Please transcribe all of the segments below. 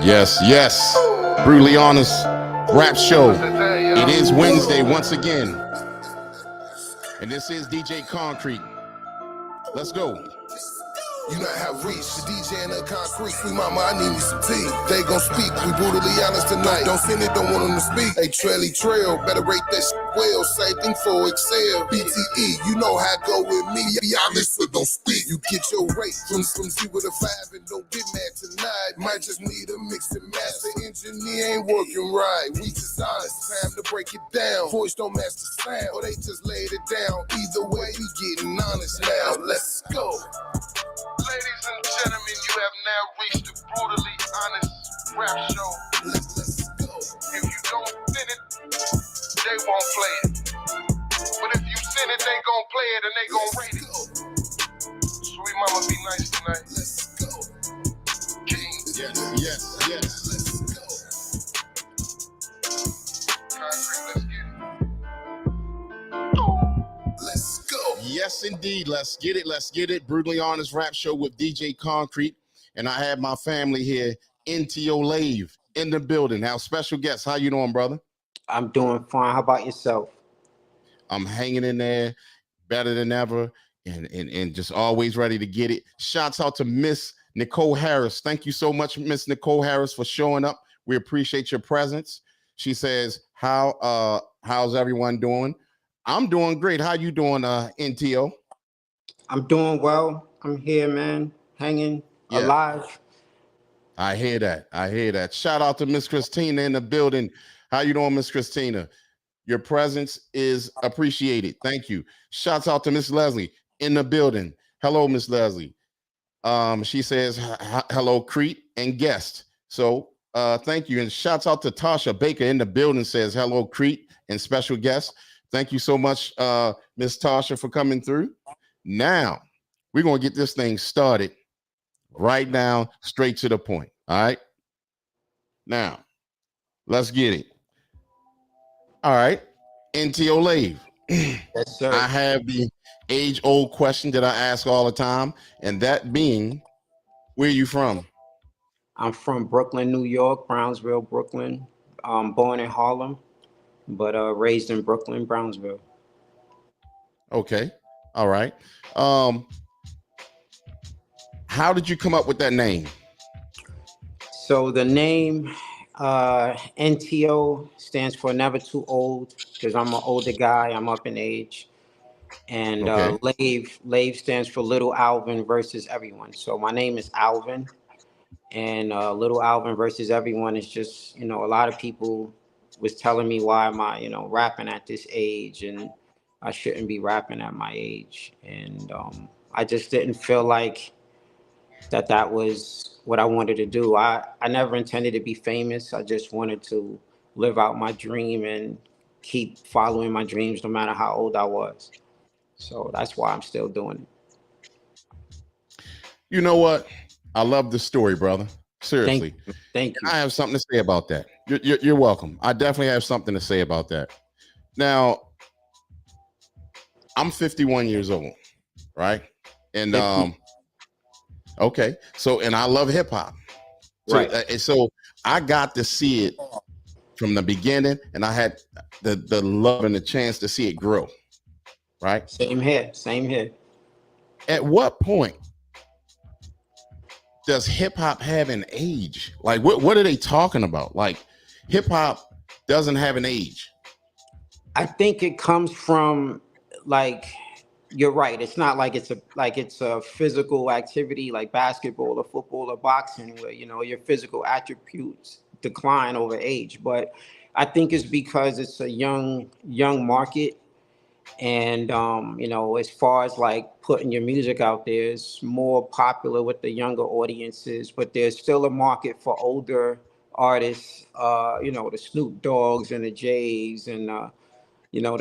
Yes, yes. Brutally honest rap show. It is Wednesday once again. And this is DJ Concrete. Let's go. You not have reached the DJ and the concrete. Sweet mama, I need me some tea. They gon' speak, we brutally honest tonight. Don't send it, don't want them to speak. Hey, Trelly Trail, better rate that shit well. Same thing for Excel. BTE, you know how it go with me. Be honest, but don't speak. You get your rate from 0 to 5 and don't get mad tonight. Might just need a mix and match. The engineer ain't working right. We just honest, time to break it down. Voice don't match the sound, or they just laid it down. Either way, we getting honest now. Let's go. Ladies and gentlemen, you have now reached the brutally honest rap show. Let's go. If you don't send it, they won't play it. But if you send it, they gon' play it and they gon' rate it. Sweet mama, be nice tonight. Let's go. King. Yes. Let's go. Concrete, let's get it. Let's go. Yes, indeed. Let's get it. Brutally honest rap show with DJ Concrete. And I have my family here, NTO Lave, in the building. Now, special guest, how you doing, brother? I'm doing fine. How about yourself? I'm hanging in there, better than ever, and just always ready to get it. Shouts out to Miss Nicole Harris. Thank you so much, Miss Nicole Harris, for showing up. We appreciate your presence. She says, how's everyone doing? I'm doing great. How you doing, NTO? I'm doing well. I'm here, man. Hanging alive. I hear that. Shout out to Miss Christina in the building. How you doing, Miss Christina? Your presence is appreciated. Thank you. Shouts out to Miss Leslie in the building. Hello, Miss Leslie. She says, hello, Crete and guest. So thank you. And shouts out to Tasha Baker in the building, says, hello, Crete and special guest. Thank you so much, Miss Tasha, for coming through. Now, we're going to get this thing started right now, straight to the point. All right? Now, let's get it. All right. NTO Lave. Yes, sir. I have the age-old question that I ask all the time, and that being, where are you from? I'm from Brooklyn, New York, Brownsville, Brooklyn. Born in Harlem, but raised in Brooklyn, Brownsville. Okay. All right. How did you come up with that name? So the name NTO stands for Never Too Old, because I'm an older guy. I'm up in age. And Okay. Lave stands for Little Alvin versus Everyone. So my name is Alvin, and Little Alvin versus Everyone is just, a lot of people was telling me, why am I, rapping at this age, and I shouldn't be rapping at my age. And I just didn't feel like that was what I wanted to do. I never intended to be famous. I just wanted to live out my dream and keep following my dreams no matter how old I was. So that's why I'm still doing it. You know what? I love the story, brother. Seriously. Thank you. I have something to say about that. You're welcome. I definitely have something to say about that. Now, I'm 51 years old, right? And okay, so and I love hip hop, so, Right. So I got to see it from the beginning, and I had the love and the chance to see it grow. Right. Same here. At what point does hip hop have an age? Like, what are they talking about? Like, hip hop doesn't have an age. I think it comes from, like, you're right. It's not like it's a physical activity like basketball or football or boxing where your physical attributes decline over age. But I think it's because it's a young market, and as far as like putting your music out there, it's more popular with the younger audiences. But there's still a market for older artists. The Snoop Dogs and the Jays and the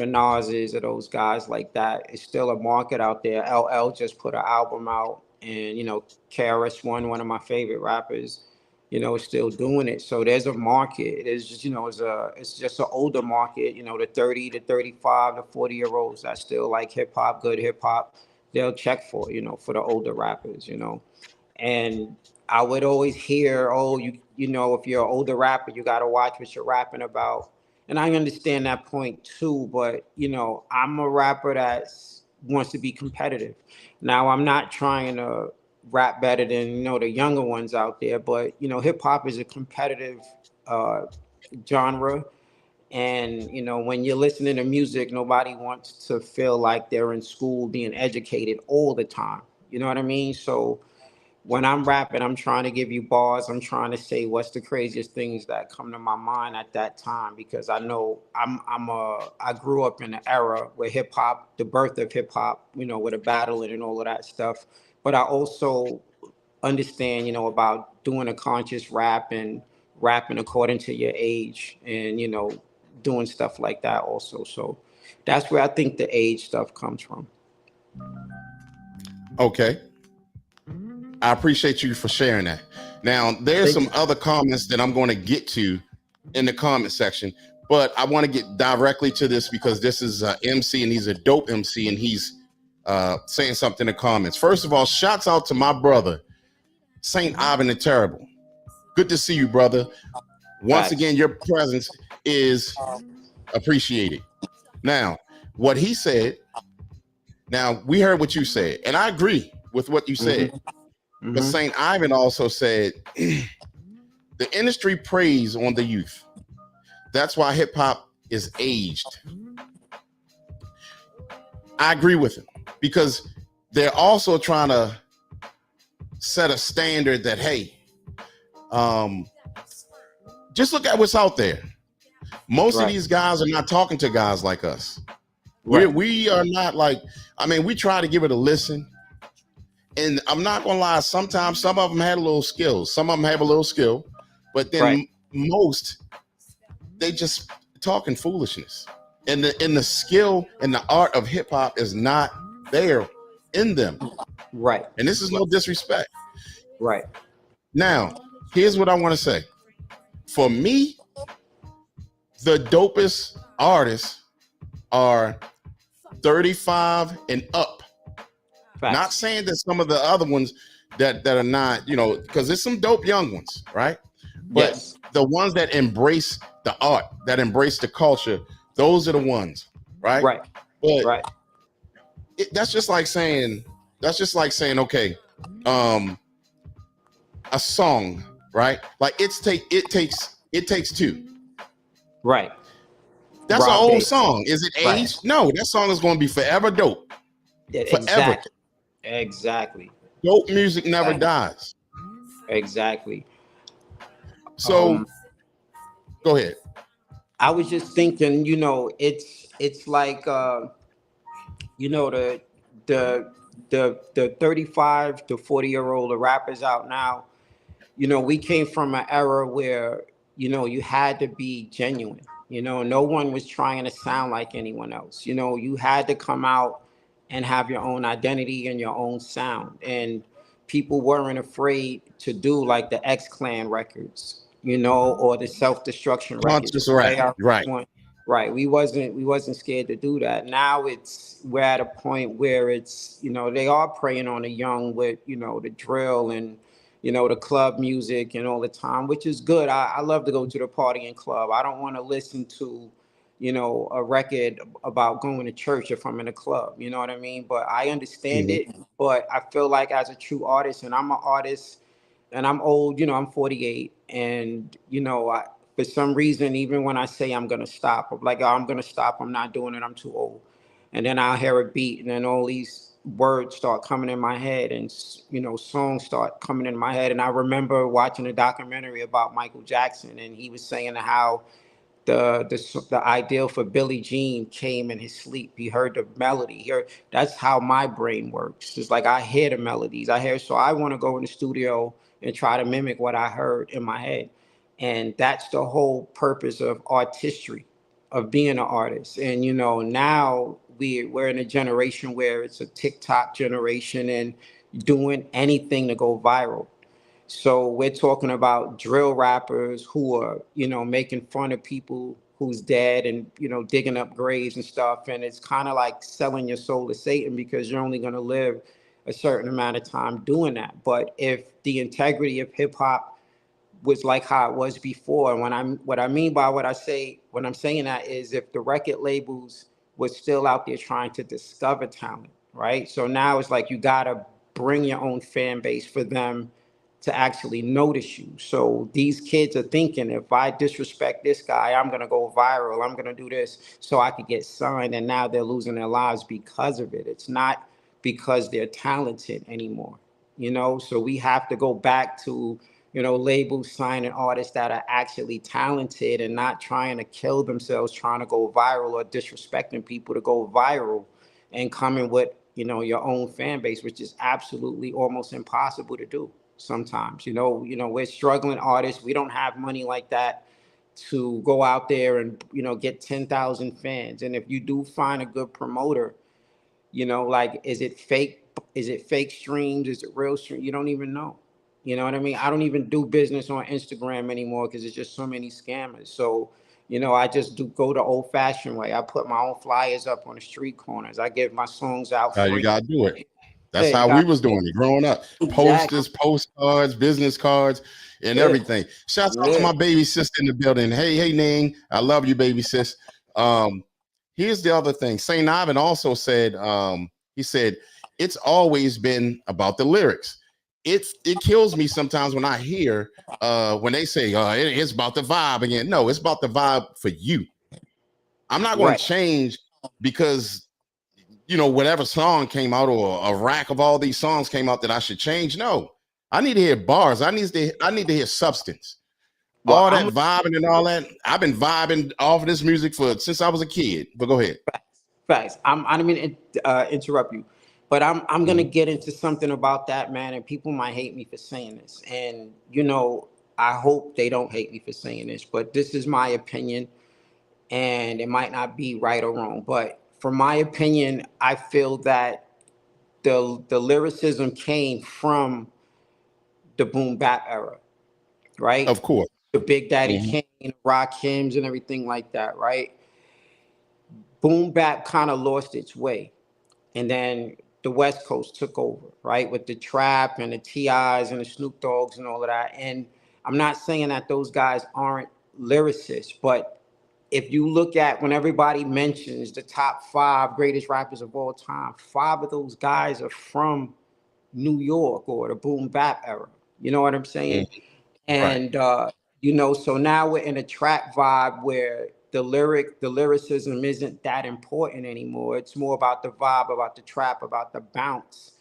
Nas's or those guys like that. It's still a market out there. LL just put an album out, and KRS-One, one of my favorite rappers, is still doing it. So there's a market. It's just, it's just an older market. The 30 to 35 to 40-year-olds that still like hip hop, good hip hop. They'll check for, for the older rappers. And I would always hear, oh, you know, if you're an older rapper, you got to watch what you're rapping about. And I understand that point too, but you know, I'm a rapper that wants to be competitive. Now, I'm not trying to rap better than, you know, the younger ones out there, but you know, hip hop is a competitive uh, genre. And you know, when you're listening to music, nobody wants to feel like they're in school being educated all the time. You know what I mean? So when I'm rapping, I'm trying to give you bars. I'm trying to say what's the craziest things that come to my mind at that time, because I know I grew up in an era where hip hop, the birth of hip hop, you know, with the battling and all of that stuff. But I also understand, you know, about doing a conscious rap and rapping according to your age, and you know, doing stuff like that also. So that's where I think the age stuff comes from. Okay. I appreciate you for sharing that. Now, there's some other comments that I'm going to get to in the comment section, but I want to get directly to this because this is MC, and he's a dope MC, and he's saying something in the comments. First of all, shouts out to my brother, Saint Ivan the Terrible. Good to see you, brother. Once again, your presence is appreciated. Now, what he said, now we heard what you said, and I agree with what you said. But St. Ivan also said, the industry preys on the youth. That's why hip hop is aged. I agree with him, because they're also trying to set a standard that, hey, just look at what's out there. Most of these guys are not talking to guys like us. We are not like, I mean, we try to give it a listen. And I'm not gonna lie, sometimes some of them had a little skills. Some of them have a little skill, but then most, they just talking foolishness. And the skill and the art of hip hop is not there in them. Right. And this is no disrespect. Right. Now, here's what I want to say. For me, the dopest artists are 35 and up. Not saying that some of the other ones that are not, you know, because there's some dope young ones, right? But the ones that embrace the art, that embrace the culture, those are the ones, right? Right. But that's just like saying, okay, a song, right? Like it takes two. Right. That's an old song. Is it aged? No, that song is going to be forever dope. Forever. Exactly. Dope music never dies. Exactly. So go ahead. I was just thinking, you know, it's like you know, the 35 to 40-year-old rappers out now, you know, we came from an era where, you know, you had to be genuine. You know, no one was trying to sound like anyone else. You know, you had to come out and have your own identity and your own sound. And people weren't afraid to do like the X-Clan records, you know, or the Self-Destruction records. Right. We wasn't scared to do that. Now we're at a point where it's, you know, they are preying on the young with, you know, the drill and, you know, the club music and all the time, which is good. I love to go to the party and club. I don't want to listen to, you know, a record about going to church if I'm in a club, you know what I mean? But I understand it, but I feel like as a true artist, and I'm an artist and I'm old, you know, I'm 48, and, you know, for some reason, even when I say I'm going to stop, I'm like, oh, I'm going to stop, I'm not doing it, I'm too old. And then I'll hear a beat, and then all these words start coming in my head, and, you know, songs start coming in my head. And I remember watching a documentary about Michael Jackson, and he was saying how the ideal for Billie Jean came in his sleep. He heard the melody. That's how my brain works. It's like I hear the melodies. So I want to go in the studio and try to mimic what I heard in my head. And that's the whole purpose of artistry, of being an artist. And, you know, now we're in a generation where it's a TikTok generation and doing anything to go viral. So we're talking about drill rappers who are, you know, making fun of people who's dead and, you know, digging up graves and stuff. And it's kind of like selling your soul to Satan, because you're only going to live a certain amount of time doing that. But if the integrity of hip hop was like how it was before, and what I mean by when I'm saying that is if the record labels was still out there trying to discover talent, right? So now it's like you gotta bring your own fan base for them to actually notice you. So these kids are thinking, if I disrespect this guy, I'm gonna go viral. I'm gonna do this so I could get signed. And now they're losing their lives because of it. It's not because they're talented anymore, you know? So we have to go back to, you know, labels signing artists that are actually talented and not trying to kill themselves, trying to go viral or disrespecting people to go viral and coming with, you know, your own fan base, which is absolutely almost impossible to do sometimes. You know, we're struggling artists. We don't have money like that to go out there and, you know, get 10,000 fans. And if you do find a good promoter, you know, like, is it fake? Is it fake streams? Is it real stream? You don't even know. You know what I mean? I don't even do business on Instagram anymore because there's just so many scammers. So, you know, I just go the old fashioned way. I put my own flyers up on the street corners. I give my songs out How free. you gotta do it. That's Yeah, how we was doing it growing up. Exactly. Posters, postcards, business cards, and everything. Shouts out to my baby sister in the building. Hey, Ning. I love you, baby sis. Here's the other thing. St. Ivan also said, he said, it's always been about the lyrics. It kills me sometimes when I hear when they say, it's about the vibe again. No, it's about the vibe for you. I'm not going to change because, you know, whatever song came out or a rack of all these songs came out that I should change. No, I need to hear bars. I need to hear substance. Well, all that vibing and all that. I've been vibing off of this music since I was a kid. But go ahead. Facts. I don't mean to interrupt you, but I'm gonna get into something about that, man. And people might hate me for saying this, and you know, I hope they don't hate me for saying this, but this is my opinion, and it might not be right or wrong. But from my opinion, I feel that the lyricism came from the boom bap era, right? Of course. The Big Daddy Kane, Rakims, and everything like that, right? Boom bap kind of lost its way, and then the West Coast took over, right, with the trap and the TIs and the Snoop Dogs and all of that. And I'm not saying that those guys aren't lyricists, but if you look at when everybody mentions the top 5 greatest rappers of all time, 5 of those guys are from New York or the boom bap era. You know what I'm saying? And you know, so now we're in a trap vibe where the lyricism isn't that important anymore. It's more about the vibe, about the trap, about the bounce.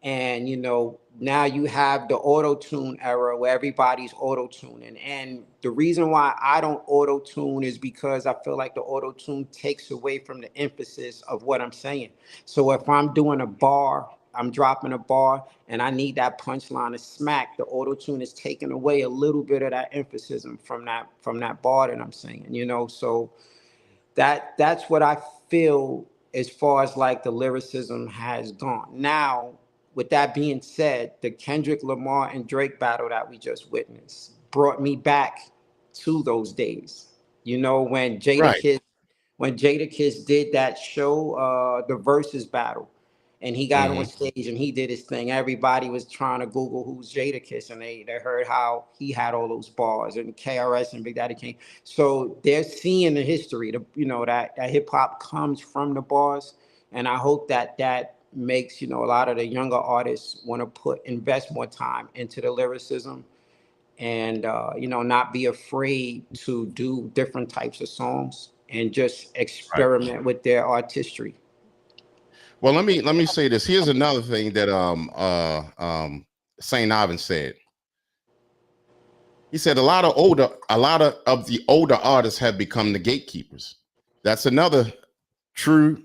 And you know, now you have the auto-tune era where everybody's auto-tuning. And the reason why I don't auto-tune is because I feel like the auto-tune takes away from the emphasis of what I'm saying. So if I'm doing a bar, I'm dropping a bar and I need that punchline to smack, the auto-tune is taking away a little bit of that emphasis from that bar that I'm saying, you know. So that's what I feel as far as like the lyricism has gone. Now, with that being said, the Kendrick Lamar and Drake battle that we just witnessed brought me back to those days. You know, when Jadakiss did that show, the Versus battle, and he got on stage and he did his thing. Everybody was trying to Google who's Jadakiss, and they heard how he had all those bars, and KRS and Big Daddy Kane. So they're seeing the history, you know, that hip hop comes from the bars, and I hope that makes, you know, a lot of the younger artists want to invest more time into the lyricism, and you know, not be afraid to do different types of songs and just experiment with their artistry. Well, let me say this. Here's another thing that St. Ivan said. He said a lot of the older artists have become the gatekeepers. That's another true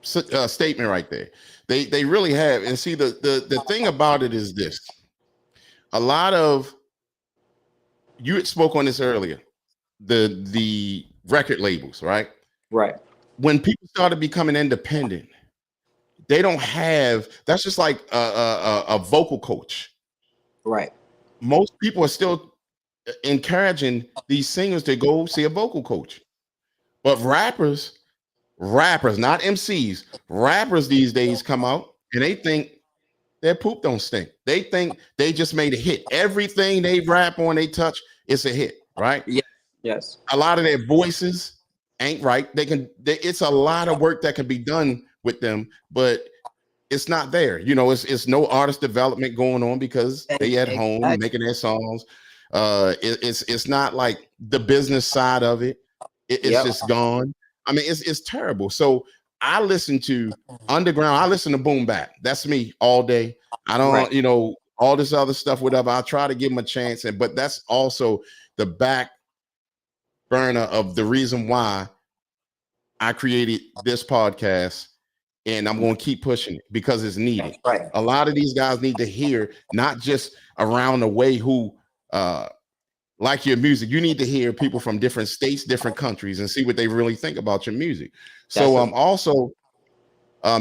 statement right there. They really have. And see, the thing about it is this. A lot of, you had spoke on this earlier, the record labels, right? Right. When people started becoming independent, they don't have, that's just like a vocal coach. Right. Most people are still encouraging these singers to go see a vocal coach. But rappers, not MCs, rappers these days come out and they think their poop don't stink. They think they just made a hit. Everything they rap on, they touch, it's a hit, right? Yes. Yes. A lot of their voices ain't right. It's a lot of work that can be done with them, but it's not there. You know, it's no artist development going on because they at home making their songs. It's not like the business side of it. It's just gone. I mean, it's terrible. So I listen to underground. I listen to boom bap. That's me all day. I don't, you know, all this other stuff, whatever. I try to give them a chance, but that's also the back burner of the reason why I created this podcast, and I'm going to keep pushing it because it's needed. Right. A lot of these guys need to hear, not just around the way who like your music. You need to hear people from different states, different countries, and see what they really think about your music. So also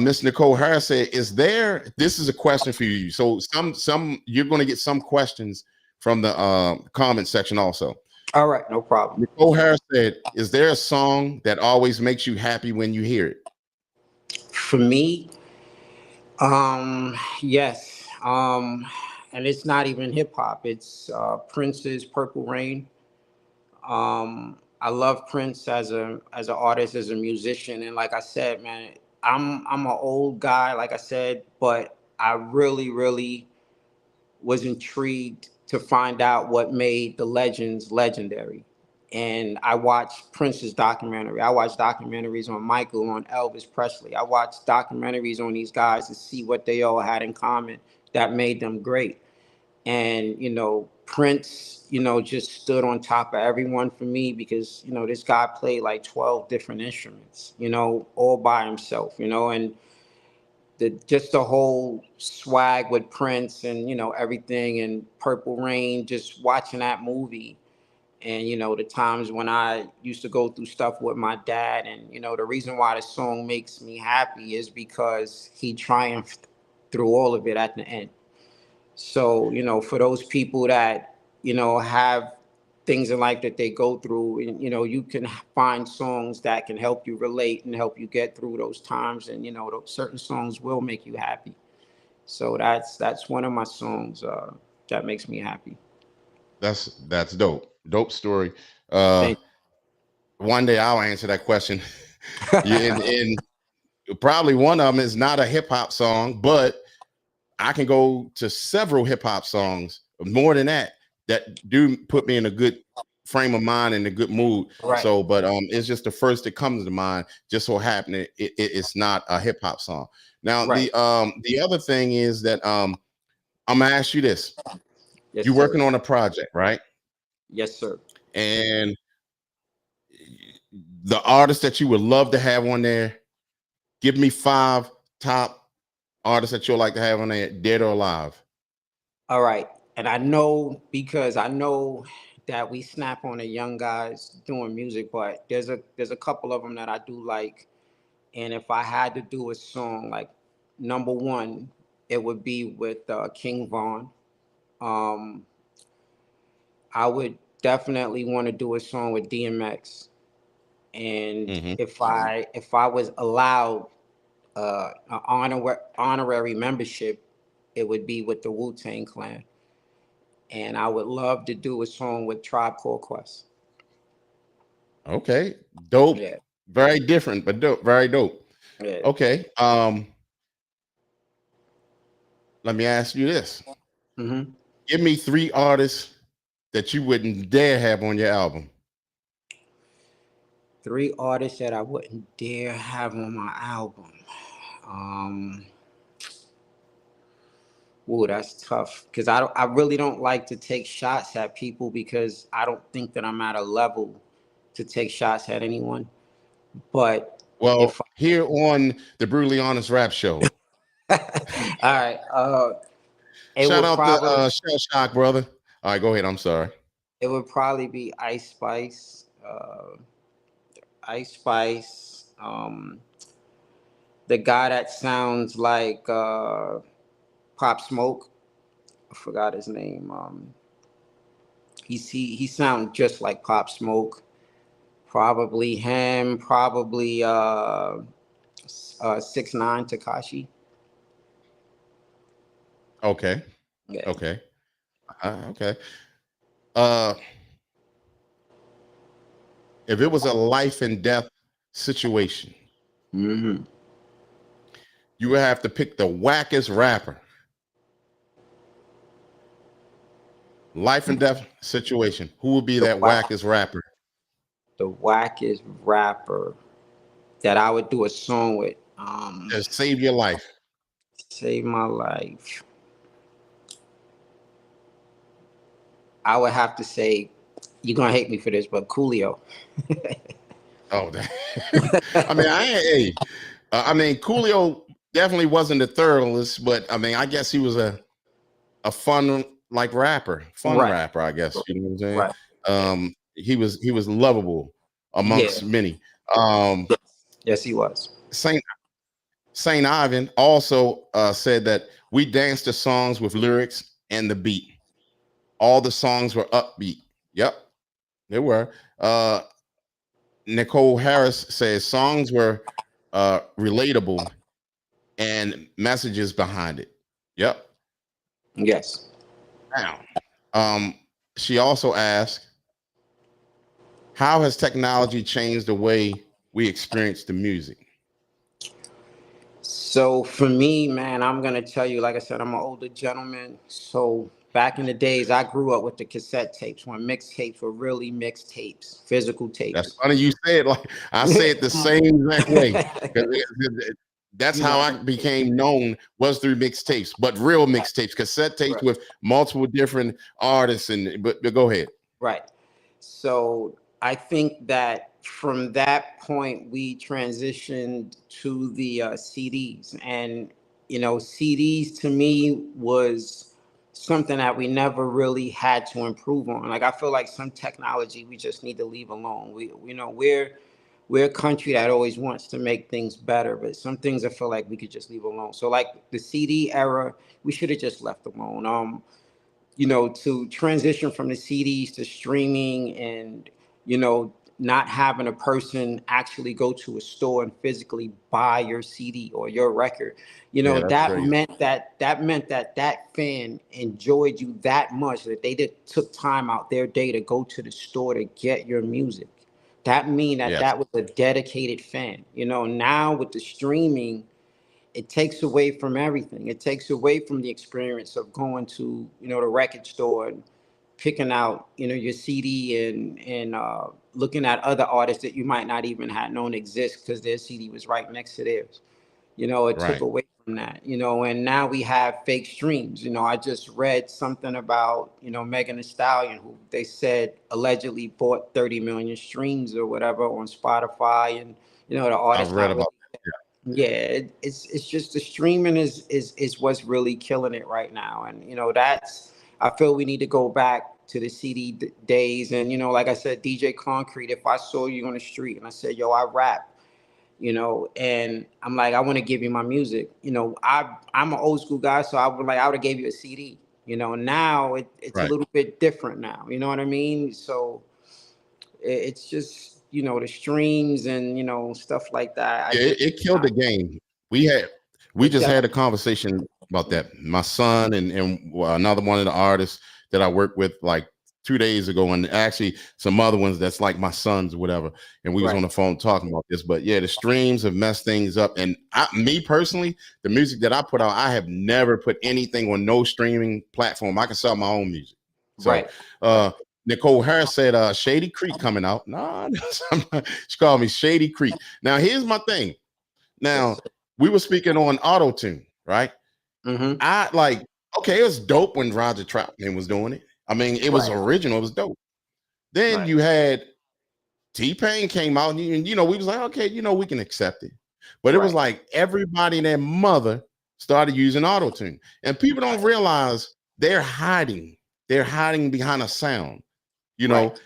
Miss Nicole Harris said, this is a question for you. So some you're going to get some questions from the comment section also. All right, no problem. Nicole Harris said, is there a song that always makes you happy when you hear it? For me, yes. And it's not even hip hop. It's Prince's Purple Rain. I love Prince as an artist, as a musician, and like I said, man, I'm an old guy, like I said, but I really was intrigued to find out what made the legends legendary. And I watched Prince's documentary. I watched documentaries on Michael, on Elvis Presley. I watched documentaries on these guys to see what they all had in common that made them great. And, you know, Prince, you know, just stood on top of everyone for me because, you know, this guy played like 12 different instruments, you know, all by himself, you know, and just the whole swag with Prince and, you know, everything, and Purple Rain, just watching that movie. And, you know, the times when I used to go through stuff with my dad, and, you know, the reason why the song makes me happy is because he triumphed through all of it at the end. So, you know, for those people that, you know, have things in life that they go through, and, you know, you can find songs that can help you relate and help you get through those times. And, you know, certain songs will make you happy. So that's one of my songs that makes me happy. That's dope. Dope story. One day I'll answer that question. and probably one of them is not a hip hop song, but I can go to several hip hop songs, more than that do put me in a good frame of mind and a good mood. Right. So, but it's just the first that comes to mind. Just so happening, it's not a hip hop song. Now, the other thing is that I'm gonna ask you this: you're working on a project, right? Yes, sir. And the artists that you would love to have on there, give me 5 top artists that you'll like to have on there, dead or alive. All right. And I know, because I know that we snap on the young guys doing music, but there's a couple of them that I do like. And if I had to do a song, like number one, it would be with King Von. I would definitely want to do a song with DMX. And if I was allowed an honorary membership, it would be with the Wu-Tang Clan. And I would love to do a song with Tribe Called Quest. Okay, dope. Yeah. Very different, but dope. Very dope. Yeah. Okay. Let me ask you this. Give me 3 artists that you wouldn't dare have on your album. 3 artists that I wouldn't dare have on my album. Ooh, that's tough, because I really don't like to take shots at people, because I don't think that I'm at a level to take shots at anyone. But here on the Brutally Honest Rap Show. All right. Shout out to Shell Shock, brother. All right, go ahead. I'm sorry. It would probably be Ice Spice. Ice Spice. The guy that sounds like Pop Smoke. I forgot his name. He sounds just like Pop Smoke. Probably him. Probably 6ix9ine Tekashi. Okay. Yeah. Okay. Okay. Uh, if it was a life and death situation, Hmm. you would have to pick the wackest rapper. Life and death situation. Who would be The that whack, wackest rapper? the wackest rapper that I would do a song with. That save your life. Save my life. I would have to say, you're gonna hate me for this, but Coolio. Oh, I mean, I mean, Coolio definitely wasn't the thoroughest, but I mean, I guess he was a fun like rapper, fun Right, rapper. I guess you know what I'm saying. right. Yeah, He was lovable yeah. amongst many. Um, Yes, he was. Saint Saint Ivan also said that we danced to songs with lyrics and the beat. All the songs were upbeat. Yep, they were. Nicole Harris says songs were relatable and messages behind it. Yep. Yes. Now, um, she also asked, how has technology changed the way we experience the music? So for me, man, I'm gonna tell you, like I said, I'm an older gentleman. So back in the days, I grew up with the cassette tapes when mixtapes were really mixtapes, physical That's tapes. funny you say it like I say it the same exact way. 'Cause that's You how know, I became known was through mixtapes, but real mixtapes, cassette tapes right. with multiple different artists. And but go ahead. Right. So I think that from that point we transitioned to the CDs, and CDs to me was something that we never really had to improve on. Like I feel like some technology we just need to leave alone. We're a country that always wants to make things better, but some things I feel like we could just leave alone. So like the CD era, we should have just left alone. To transition from the CDs to streaming, and not having a person actually go to a store and physically buy your CD or your record. Yeah, that's That crazy. meant that fan enjoyed you that much that they took time out their day to go to the store to get your music. That mean that Yes, that was a dedicated fan. Now with the streaming, it takes away from everything. It takes away from the experience of going to, the record store and picking out, your CD, and looking at other artists that you might not even have known exist because their CD was right next to theirs. It took right. away from that, and now we have fake streams. I just read something about, Megan Thee Stallion, who they said allegedly bought 30 million streams or whatever on Spotify, and the I've artist read not really. about Yeah, it's just the streaming is what's really killing it right now, and that's, I feel we need to go back to the CD days, and like I said, DJ Concrete. If I saw you on the street and I said, "Yo, I rap," and I'm like, I want to give you my music. I'm an old school guy, so I would have gave you a CD. Now it's a right. little bit different now. You know what I mean? So it's just the streams and stuff like that. I Yeah, just it killed the game. We had we it just had a definitely. conversation about that. My son and well, another one of the artists that I work with like 2 days ago, and actually some other ones that's like my sons or whatever. And we was Right. on the phone talking about this. But yeah, the streams have messed things up. And me personally, the music that I put out, I have never put anything on no streaming platform. I can sell my own music. So Right. uh Nicole Harris said Shady Creek coming out. Nah, she called me Shady Creek. Now here's my thing. Yes. Now we were speaking on auto tune, right? Mm-hmm. I like okay, it was dope when Roger Troutman was doing it. I mean, it was Right. original, it was dope. Then Right. you had T-Pain came out, and we was like, okay, we can accept it. But it was Right. like everybody and their mother started using auto tune, and people don't realize they're hiding. They're hiding behind a sound. You know, Right.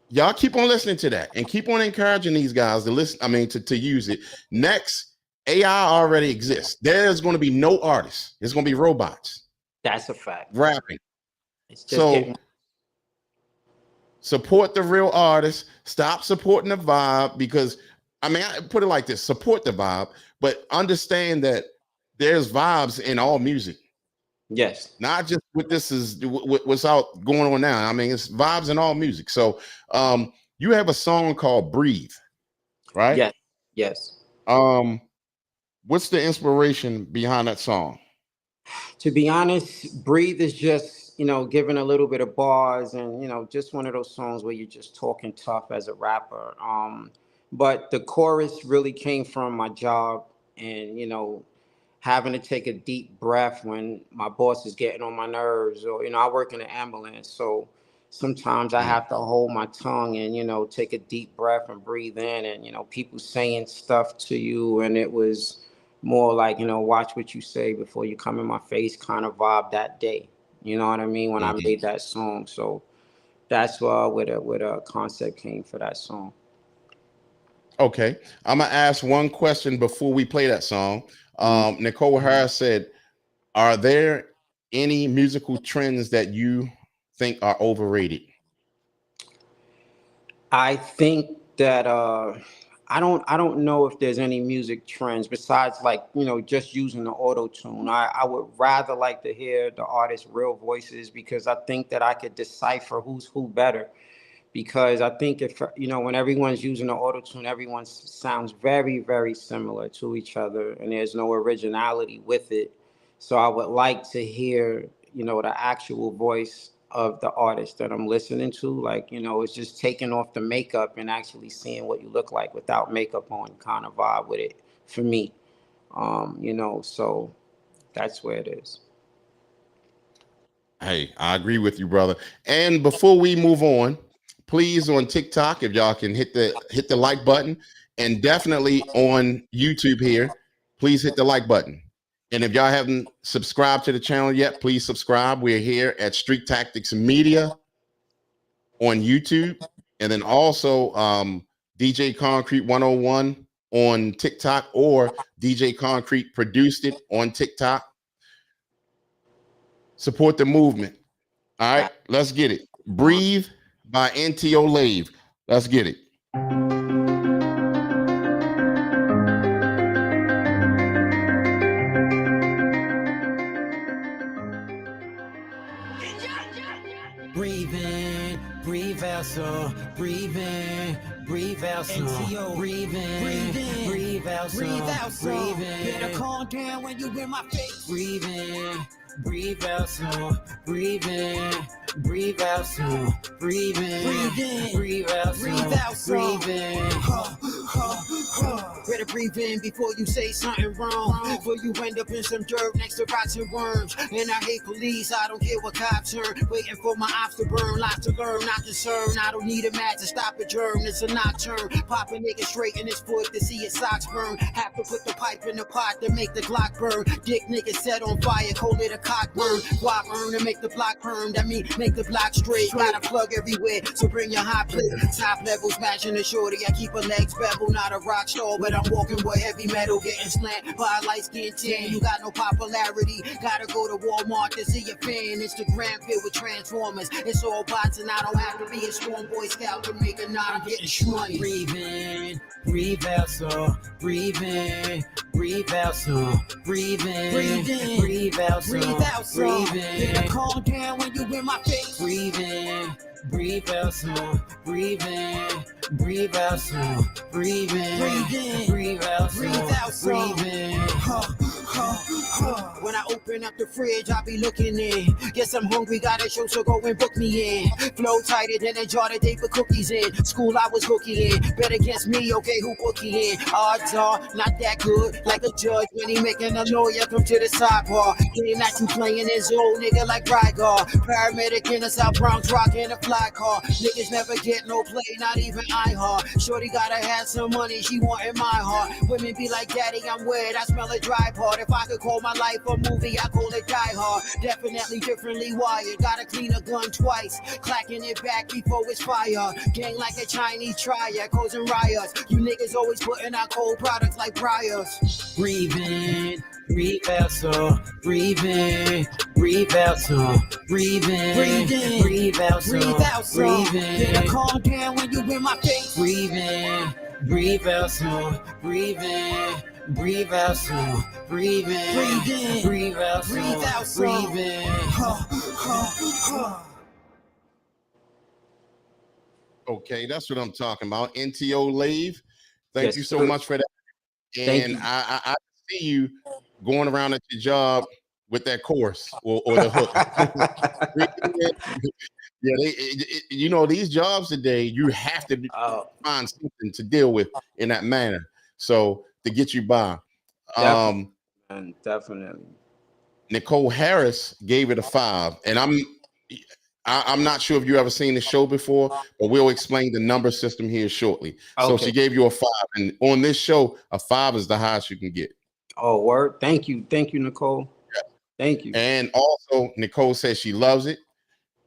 y'all keep on listening to that and keep on encouraging these guys to listen. I mean, to use it. Next, AI already exists. There's going to be no artists. It's going to be robots That's a fact. rapping. It's just So getting. support the real artists. Stop supporting the vibe because I mean, I put it like this: support the vibe, but understand that there's vibes in all music. Yes. Not just what this is, what's out going on now. I mean, it's vibes in all music. So you have a song called Breathe, right? Yes. Yes. What's the inspiration behind that song? To be honest, Breathe is just, giving a little bit of bars and, just one of those songs where you're just talking tough as a rapper. But the chorus really came from my job and, having to take a deep breath when my boss is getting on my nerves, or, I work in an ambulance. So sometimes I have to hold my tongue and, take a deep breath and breathe in, and, people saying stuff to you. And it was more like, watch what you say before you come in my face kind of vibe that day. You know what I mean? When I made that song. So that's where the concept came for that song. Okay. I'm going to ask one question before we play that song. Nicole Harris said, are there any musical trends that you think are overrated? I think that I don't know if there's any music trends besides just using the auto tune. I would rather like to hear the artist's real voices, because I think that I could decipher who's who better. Because I think if, when everyone's using the auto tune, everyone sounds very, very similar to each other, and there's no originality with it. So I would like to hear, the actual voice of the artist that I'm listening to. It's just taking off the makeup and actually seeing what you look like without makeup on kind of vibe with it for me. So that's where it is. Hey, I agree with you, brother. And before we move on, please, on TikTok, if y'all can hit the like button, and definitely on YouTube here, please hit the like button. And if y'all haven't subscribed to the channel yet, please subscribe. We're here at Street Tactics Media on YouTube, and then also DJ Concrete 101 on TikTok, or DJ Concrete Produced It on TikTok. Support the movement. All right, let's get it. Breathe by NTO Lave. Let's get it. Breathe in, breathe out, so breathe in, breathe out, so breathe in, breathe out, so breathe in. Better calm down when you in my face. Breathe in, breathe out, so breathe in, breathe out, so breathe in, breathe out, so breathe in. Better breathe in before you say something wrong, before you end up in some dirt next to rats and worms. And I hate police, I don't care what cops turn, waiting for my ops to burn, lots to learn, not concerned. I don't need a match to stop a germ, it's a nocturne. Pop a nigga straight in his foot to see his socks burn. Have to put the pipe in the pot to make the Glock burn. Dick nigga set on fire, cold it a cock burn. Why burn to make the block burn? That mean make the block straight. Got a plug everywhere, so bring your hot plate. Top level smashing the shorty, I keep her legs bevel, not a rock star, but I'm walking with heavy metal, getting slant by a light skin tan. You got no popularity, gotta go to Walmart to see your fan. Instagram filled with transformers, it's all bots, and I don't have to be a strong boy scout to make a knot. I'm getting shmoney. Breathe in, breathe out, so breathe in, breathe out, so breathe in, breathe out, so breathe in. Better calm down when you in my face. Breathe in, breathe out, so breathe in, breathe out, so breathe in, breathe out, so breathe in. When I open up the fridge, I be looking in. Guess I'm hungry, got a show, so go and book me in. Flow tighter than a jar that they put cookies in. School I was hooky in. Bet against me, okay, who bookie in? Odds are not that good, like a judge when he making a lawyer come to the sidebar. Game that you playing his old nigga like Rygar. Paramedic in the South Bronx, rocking a fly car. Niggas never get no play, not even iHeart. Shorty gotta have some money, she wantin' my heart. Women be like, daddy, I'm wet, I smell a dry part. If I could call my life a movie, I call it Die Hard. Definitely differently wired, gotta clean a gun twice. Clacking it back before it's fire. Gang like a Chinese triad, causing riots. You niggas always putting out cold products like Briars. Breathe in, breathe out, so breathe in, breathe out, so breathe in, breathe out, so breathe in. Better calm down when you in my face. Breathe in, breathe out, so breathe in, Breathe out slow, breathe in, breathe out slow, breathe in. Okay, that's what I'm talking about. NTO Lave. Thank Yes, you so sir. much for that. Thank And you. I see you going around at your job with that chorus or the hook. Yeah, you know, these jobs today, you have to Oh, find something to deal with in that manner. So to get you by. definitely, man, definitely. Nicole Harris gave it a 5, and I'm not sure if you ever seen the show before, but we'll explain the number system here shortly. So Okay. she gave you a 5, and on this show, a 5 is the highest you can get. Oh, word. Thank you, Nicole. Thank you. And also, Nicole says she loves it.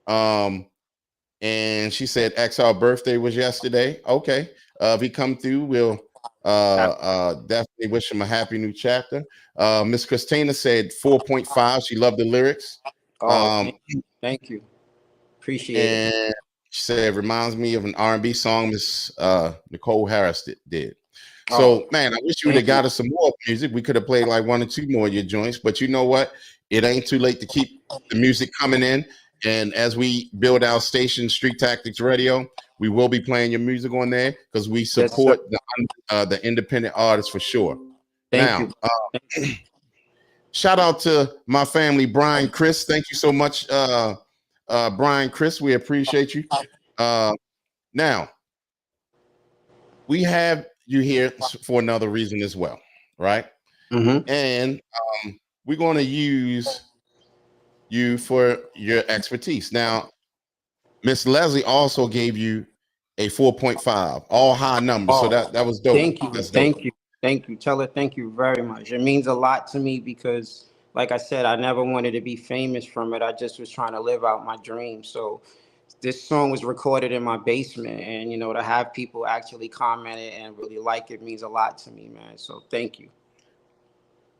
And she said XR birthday was yesterday. Okay. If he come through, we'll definitely wish him a happy new chapter. Miss Christina said 4.5. She loved the lyrics. Oh, thank you. Appreciate it. And she said reminds me of an R&B song Miss Nicole Harris did. So, man, I wish you would have got us some more music. We could have played like 1 or 2 more of your joints, but you know what? It ain't too late to keep the music coming in. And as we build our station, Street Tactics Radio, we will be playing your music on there because we support the independent artists for sure. Thank you. Shout out to my family, Brian, Chris. Thank you so much, Brian, Chris. We appreciate you. Now, we have you here for another reason as well, right? Mm-hmm. And we're going to use you for your expertise. Now, Miss Leslie also gave you a 4.5, all high numbers. So that was dope. Thank you. Thank you. Tell her thank you very much. It means a lot to me because, like I said, I never wanted to be famous from it. I just was trying to live out my dream. So this song was recorded in my basement, and you know, to have people actually comment it and really like it means a lot to me, man. So thank you.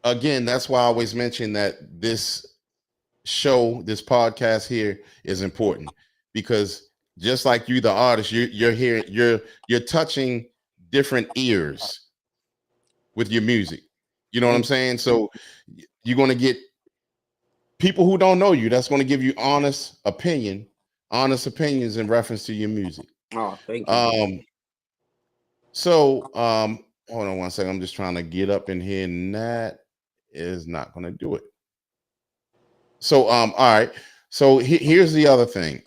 Again, that's why I always mention that this show, this podcast here is important because just like you, the artist, you're hearing, you're touching different ears with your music. You know what I'm saying? So you're going to get people who don't know you. That's going to give you honest opinions in reference to your music. Oh, thank you. So hold on 1 second. I'm just trying to get up in here, and that is not going to do it. So all right. So here's the other thing.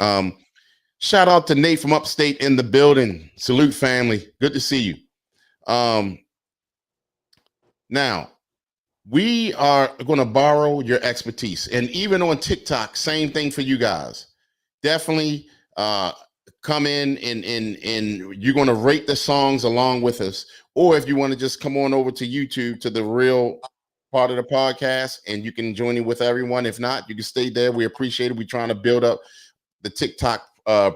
Shout out to Nate from upstate in the building. Salute, family. Good to see you. Now we are going to borrow your expertise, and even on TikTok, same thing for you guys. Definitely come in and you're going to rate the songs along with us, or if you want to just come on over to YouTube to the real part of the podcast and you can join in with everyone. If not, you can stay there. We appreciate it. We're trying to build up the TikTok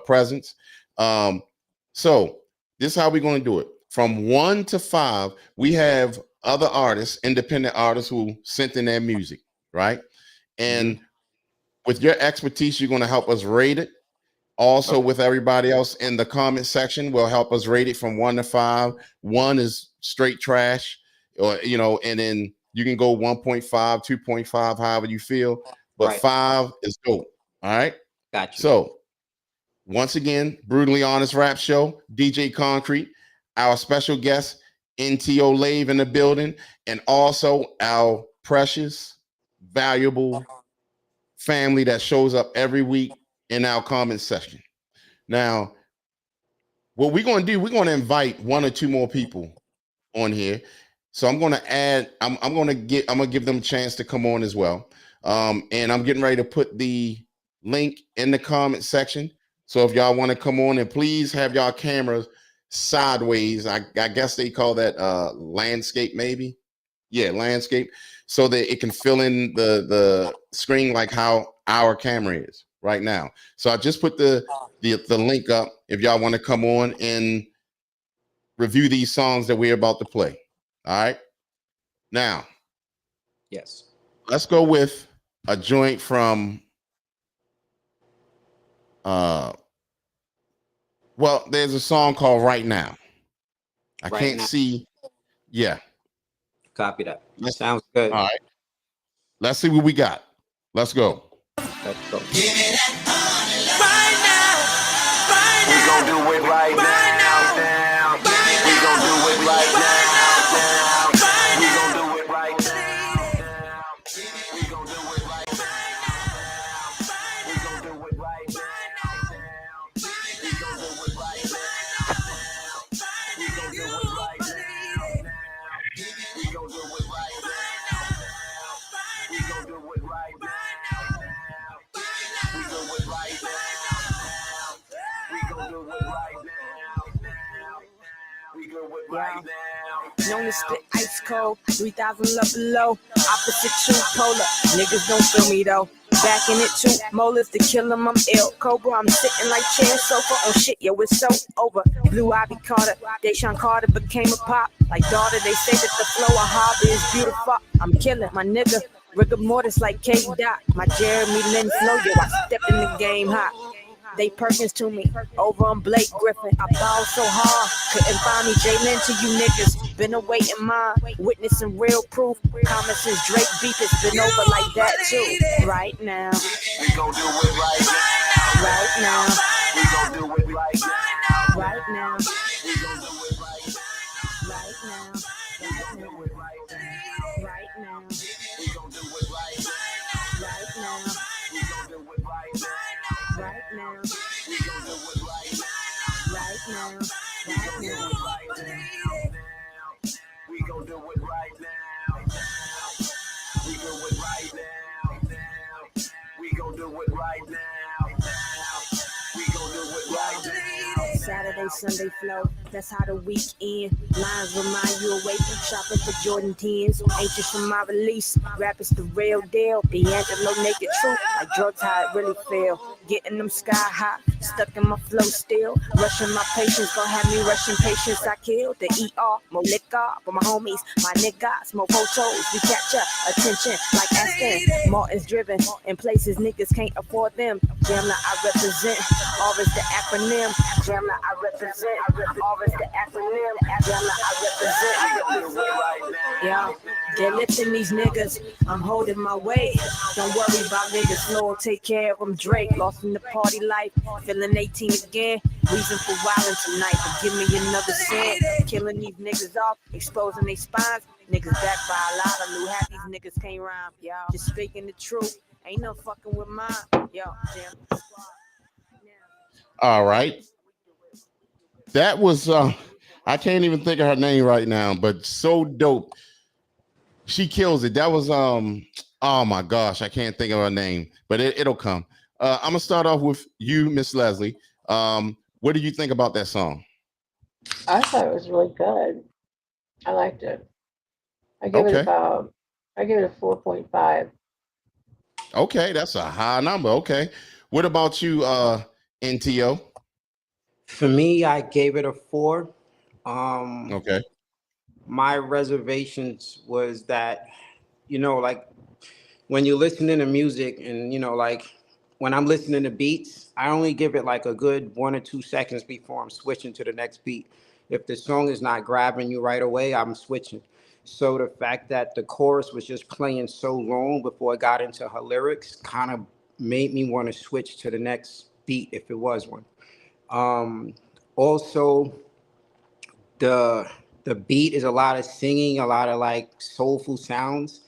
presence. So this is how we're going to do it. From 1 to 5, we have other artists, independent artists who sent in their music, right? And with your expertise, you're going to help us rate it. Also, with everybody else in the comment section, will help us rate it from 1 to 5. 1 is straight trash, or you know, and then you can go 1.5, 2.5, however you feel. But 5 is dope. All right. Got you. So once again, Brutally Honest Rap Show, DJ Concrete, our special guest, NTO Lave in the building, and also our precious, valuable family that shows up every week in our comment section. Now, what we're going to do, we're going to invite 1 or 2 more people on here. So I'm going to add, I'm going to give them a chance to come on as well. And I'm getting ready to put the link in the comment section. So if y'all want to come on, and please have y'all cameras sideways. I guess they call that landscape, maybe. Yeah, landscape, so that it can fill in the screen like how our camera is right now. So I just put the link up if y'all want to come on and review these songs that we're about to play. All right. Now, yes, let's go with a joint from well, there's a song called Right Now. I can't see. Yeah. Copy that. Let's- Sounds good. All right. Let's see what we got. Let's go. Let's go. We gon' do it right now. We gon' do it right now. We gon' do it right now. We gon' do it right now. We gon' do it right now. We gon' do it right now. We gon' do it right now. We gon' do it right now. We gon' do it right now. We do it right now. We gon' do it right now. We do it right now. Known to spit ice cold, 3,000 love below. Opposite true polar. Niggas don't feel me though. Back in it too. Molars to kill him, I'm ill. Cobra, I'm sitting like chair sofa. Oh shit, yo, it's so over. Blue Ivy Carter, Deshaun Carter became a pop. Like daughter, they say that the flow of hobby is beautiful. I'm killing my nigga. Rigor mortis like K. Dot. My Jeremy Lin flow, yo, I step in the game hot. They Perkins to me, over on Blake Griffin. I ball so hard, couldn't find me. Jalen to you niggas, been awaiting mine, witnessing real proof. Comments since Drake beef, it's been over like that too. Right now, We gon' do it right now. right now, We gon' do it right now. right now, We gon' do it right now. right now, We gon' do it right now. right now, We gon' do it right now. right now, We gon' do it right now. right now, We gon' do it right now. right now, We right gon' do now. it right now. We gon' do it right now. We do it right now. We gon' do it right now. We gon' do it right now. Saturday, Sunday flow, that's how the week end. Lines remind you of waking, shopping for Jordan 10s. Anxious for my release, rap is the real deal. D'Angelo naked truth, like drugs how it really feel. Getting them sky high, stuck in my flow still. Rushing my patience, gon' have me rushing patience. I kill the ER, more liquor for my homies, my niggas, more photos. We capture attention like Aston. Martin's driven in places niggas can't afford them. Jamla, I represent, all is the acronym. Jamla, I represent, all is the acronym. Jamla, I represent. Yeah, they're lifting these niggas. I'm holding my weight. Don't worry about niggas. Lord, take care of them. Drake lost in the party life. Feeling 18 again. Reason for wildin' tonight. But give me another cent. Killing these niggas off. Exposing their spines. Niggas back by a lot. I knew half these niggas can't rhyme. Yo, just speaking the truth. Ain't no fucking with mine. Yo, Jam. All right. That was I can't even think of her name right now, but so dope. She kills it. That was oh my gosh, I can't think of her name, but it'll come. I'm gonna start off with you, Miss Leslie. What do you think about that song? I thought it was really good. I liked it. I give it Okay. about, I give it a 4.5. Okay, that's a high number. Okay. What about you, NTO? For me, I gave it a 4. Okay. My reservations was that, like when you're listening to music and, like when I'm listening to beats, I only give it like a good 1 or 2 seconds before I'm switching to the next beat. If the song is not grabbing you right away, I'm switching. So the fact that the chorus was just playing so long before it got into her lyrics kind of made me want to switch to the next beat if it was one. Also, the beat is a lot of singing, a lot of like soulful sounds,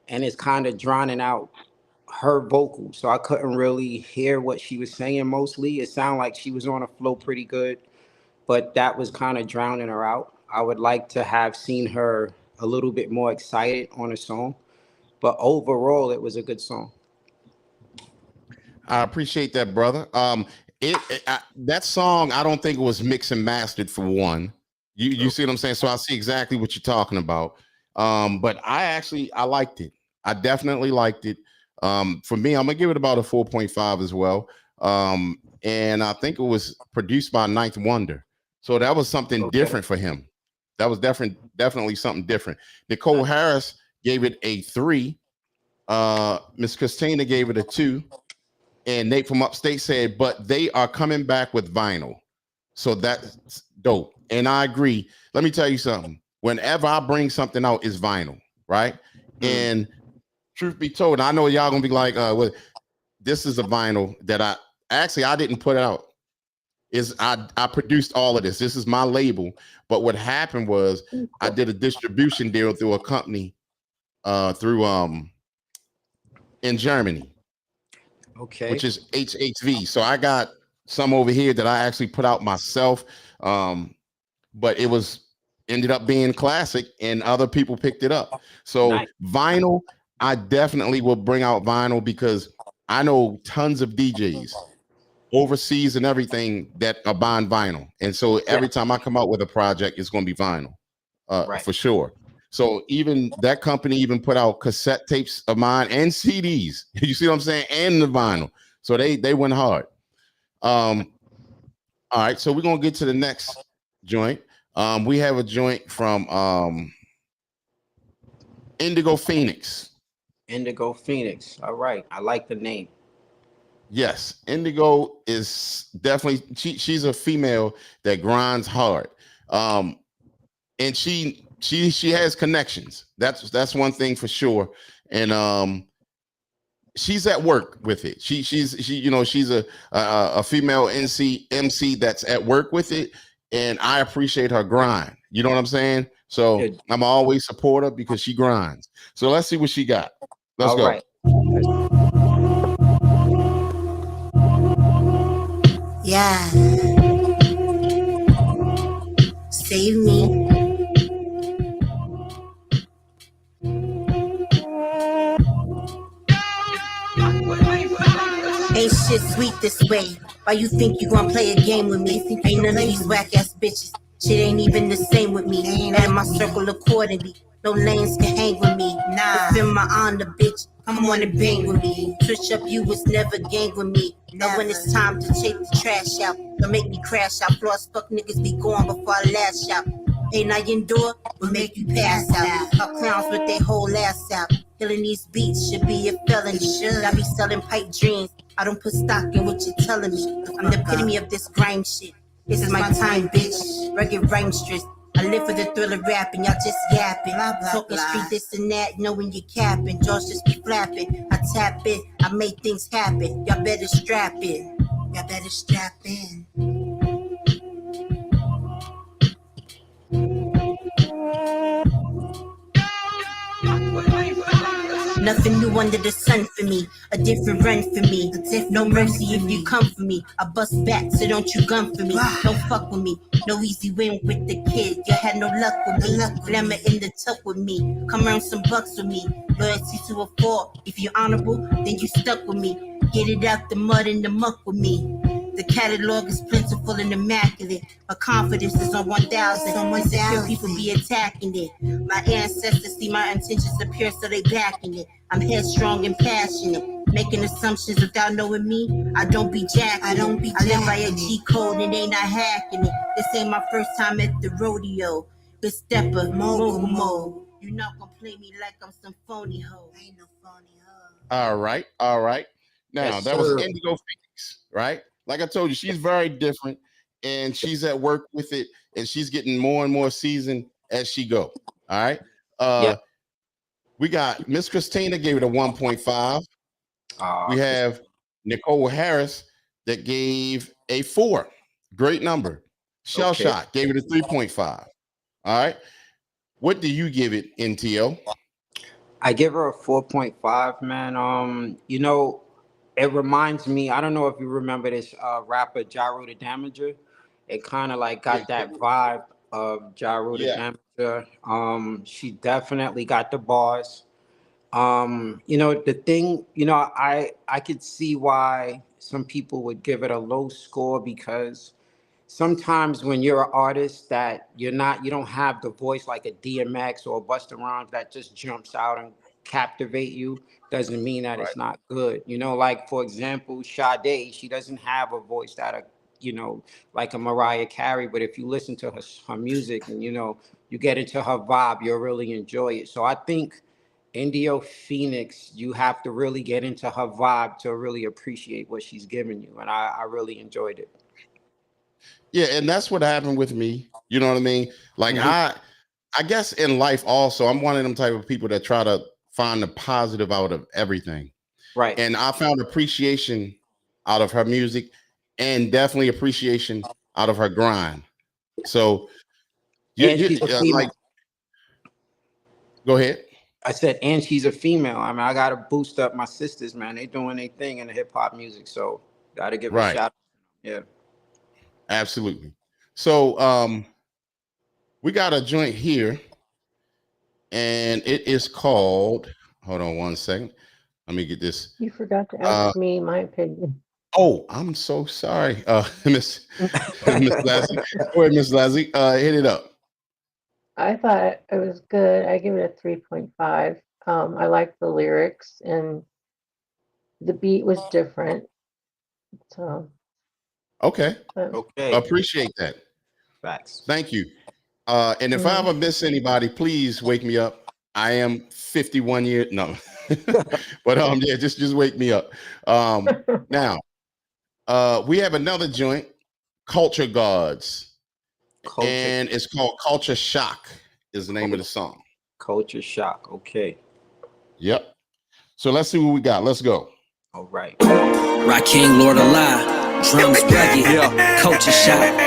and it's kind of drowning out her vocal. So I couldn't really hear what she was saying mostly. It sounded like she was on a flow pretty good, but that was kind of drowning her out. I would like to have seen her a little bit more excited on a song, but overall, it was a good song. I appreciate that, brother. That song, I don't think it was mixed and mastered for one. You see what I'm saying? So I see exactly what you're talking about. But I liked it. I definitely liked it. For me, I'm gonna give it about a 4.5 as well. And I think it was produced by Ninth Wonder. So that was something different for him. That was definitely something different. Nicole Harris gave it a 3. Miss Christina gave it a 2. And Nate from Upstate said, but they are coming back with vinyl. So that's dope. And I agree. Let me tell you something. whenever I bring something out, it's vinyl, right? Mm. And truth be told, I know y'all gonna be like, well, this is a vinyl that I didn't put out. I produced all of this. This is my label. But what happened was I did a distribution deal through a company through in Germany, Okay. which is HHV. So I got some over here that I actually put out myself. But it ended up being classic and other people picked it up. So Nice. vinyl, I definitely will bring out vinyl because I know tons of DJs overseas and everything that are buying vinyl. And so every time I come out with a project, it's going to be vinyl Right. for sure. So even that company even put out cassette tapes of mine and CDs. You see what I'm saying? And the vinyl. So they went hard. All right. So we're going to get to the next joint. We have a joint from Indigo Phoenix. Indigo Phoenix. All right. I like the name. Yes, Indigo is definitely she's a female that grinds hard. And she has connections. That's one thing for sure. And she's at work with it. She's a female MC that's at work with it, and I appreciate her grind. You know what I'm saying? So Good. I'm always support her because she grinds. So let's see what she got. Let's All go. right. Yeah. Save me. Ain't shit sweet this way. Why you think you gon' play a game with me? Ain't none of these whack ass bitches. Shit ain't even the same with me. Add my circle accordingly. No lanes can hang with me. Nah, defend my honor, bitch. Come on and bang with me. Switch up, you was never gang with me. Now when it's time to take the trash out, don't make me crash out. Floss fuck niggas be gone before I lash out. Ain't I endure, will make you pass out. Fuck clowns with their whole ass out. Killing these beats should be a felony. I be selling pipe dreams. I don't put stock in what you're telling me. I'm the epitome of this grime shit. This is my time, bitch. Rugged rhymestress. I live for the thrill of rapping, y'all just yapping. Talking street this and that, knowing you're capping. Jaws just be flapping. I tap in, I make things happen. Y'all better strap in. Y'all better strap in. Nothing new under the sun for me. A different run for me. No mercy if you come for me. I bust back, so don't you gun for me. Don't fuck with me. No easy win with the kid. You had no luck with me. Glamour in the tuck with me. Come earn some bucks with me. Loyalty to a fault. If you're honorable, then you stuck with me. Get it out the mud and the muck with me. The catalog is plentiful and immaculate. My confidence is on 1,000. Insecure people be attacking it. My ancestors see my intentions appear, so they backing it. I'm headstrong and passionate. Making assumptions without knowing me. I don't be jacking. I live by a G code and they not hacking it. This ain't my first time at the rodeo. Big stepper, mogul mode. You not gonna play me like I'm some phony hoe. I ain't no phony hoe. All right. Now Yes, that was sir. Indigo Phoenix, right? Like I told you, she's very different, and she's at work with it, and she's getting more and more seasoned as she go. All right. Yep. We got Miss Christina gave it a 1.5. We have Nicole Harris that gave a 4. Great number. Shell Okay. Shot gave it a 3.5. All right. What do you give it, NTO? I give her a 4.5, man. It reminds me, I don't know if you remember this rapper Jaru the Damager. It kind of like got that vibe of Jaru the Damager. She definitely got the bars. The thing, I could see why some people would give it a low score because sometimes when you're an artist that you don't have the voice like a DMX or a Busta Rhymes that just jumps out and captivate you, doesn't mean that it's not good. Like for example, Sade, she doesn't have a voice that like a Mariah Carey, but if you listen to her music and you get into her vibe, you'll really enjoy it. So I think Indio Phoenix, you have to really get into her vibe to really appreciate what she's giving you, and I really enjoyed it. Yeah, and that's what happened with me. You know what I mean? Like I I guess in life also, I'm one of them type of people that try to find the positive out of everything. Right. And I found appreciation out of her music and definitely appreciation out of her grind. So And she's a female. like, go ahead. I said, and she's a female. I mean, I gotta boost up my sisters, man. They doing their thing in the hip hop music, so gotta give a Right. shout out. Yeah. Absolutely. So we got a joint here, and it is called, hold on one second. Let me get this. You forgot to ask me my opinion. Oh, I'm so sorry. Miss Leslie. Go ahead, Miss Leslie. Hit it up. I thought it was good. I give it a 3.5. I liked the lyrics and the beat was different. So Okay. Okay. Appreciate that. Facts. Thank you. And if I ever miss anybody, please wake me up. I am 51 years. No. But yeah, just wake me up. Now, we have another joint, Culture Gods. And it's called Culture Shock is the name of the song. Culture Shock. Okay. Yep. So let's see what we got. Let's go. All right. Rakim, Lord Alive, drums rugged, Culture Shock.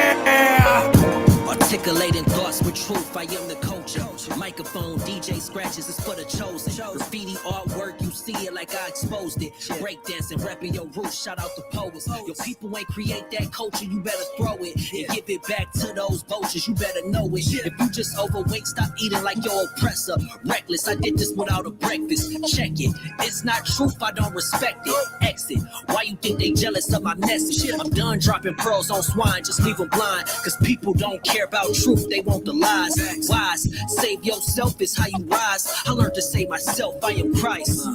Articulating thoughts with truth, I am the culture. Microphone, DJ scratches is for the chosen. Graffiti artwork, you see it like I exposed it. Breakdancing, rapping your roots, shout out the poets. Your people ain't create that culture, you better throw it. And give it back to those vultures, you better know it. If you just overweight, stop eating like your oppressor. Reckless, I did this without a breakfast. Check it, it's not truth, I don't respect it. Exit, why you think they jealous of my message? I'm done dropping pearls on swine, just leave them blind. Cause people don't care about truth, they want the lies. Wise, save yourself is how you rise. I learned to save myself, I am Christ.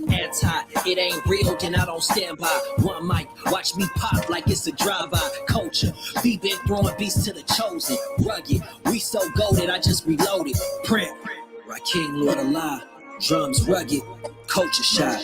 Anti, it ain't real, then I don't stand by. One mic, watch me pop like it's a drive-by. Culture, we been throwing beats to the chosen. Rugged, we so goated, I just reloaded. Print, Rakim, Lord Alive, drums rugged, Culture Shock.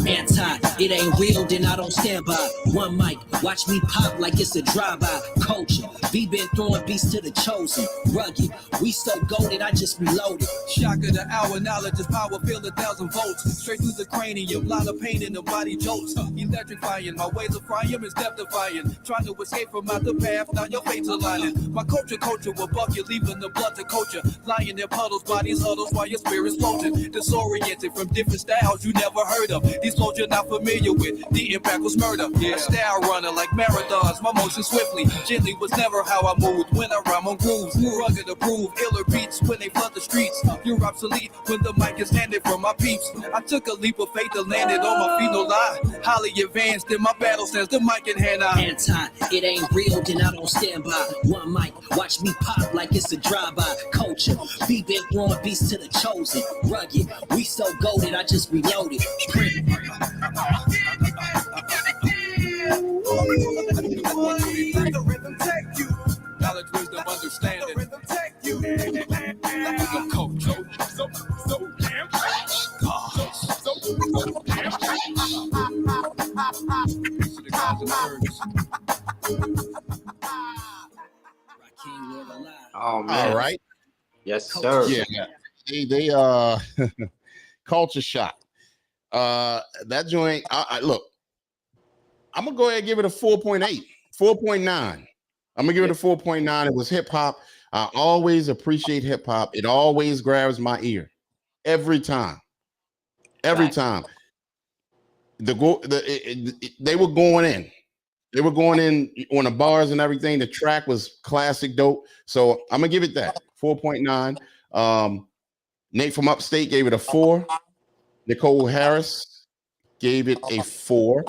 Anti, it ain't real, then I don't stand by. One mic, watch me pop like it's a drive-by. Culture, we been throwing beats to the chosen. Rugged, we so goated, I just reloaded. Shock of the hour, knowledge is power, feel 1,000 volts. Straight through the cranium, lot of pain in the body jolts. Electrifying, my ways of frying is death-defying. Trying to escape from out the path, now your fate's aligning. My culture will buck you, leaving the blood to culture. Lying in puddles, bodies huddles while your spirit's floating. Disoriented from different styles you never heard of. These flows you're not familiar with, the impact was murder. A style runner like marathons, my motion swiftly. Gently was never how I moved when I rhyme on grooves. Rugged approved, iller beats when they flood the streets. You're obsolete when the mic is handed from my peeps. I took a leap of faith and landed on my feet, no lie. Highly advanced in my battle sense, the mic in hand eye. Anti, it ain't real, then I don't stand by. One mic, watch me pop like it's a drive-by. Culture, we been throwing beats to the chosen. Rugged, we so goated, I just reloaded. Print. The rhythm take you. Knowledge, wisdom, understanding. The rhythm take you. The culture, so damn. So damn. Peace to the gods and birds. Rakim, Lord Alive. Oh man. All right. Yes, sir. Yeah. They Culture Shock. That joint, I look, I'm gonna go ahead and give it a 4.8, 4.9. I'm gonna give it a 4.9. It was hip hop. I always appreciate hip hop. It always grabs my ear every time. Every time. They were going in. They were going in on the bars and everything. The track was classic dope. So I'm gonna give it that 4.9. Nate from Upstate gave it a 4. Nicole Harris gave it a 4.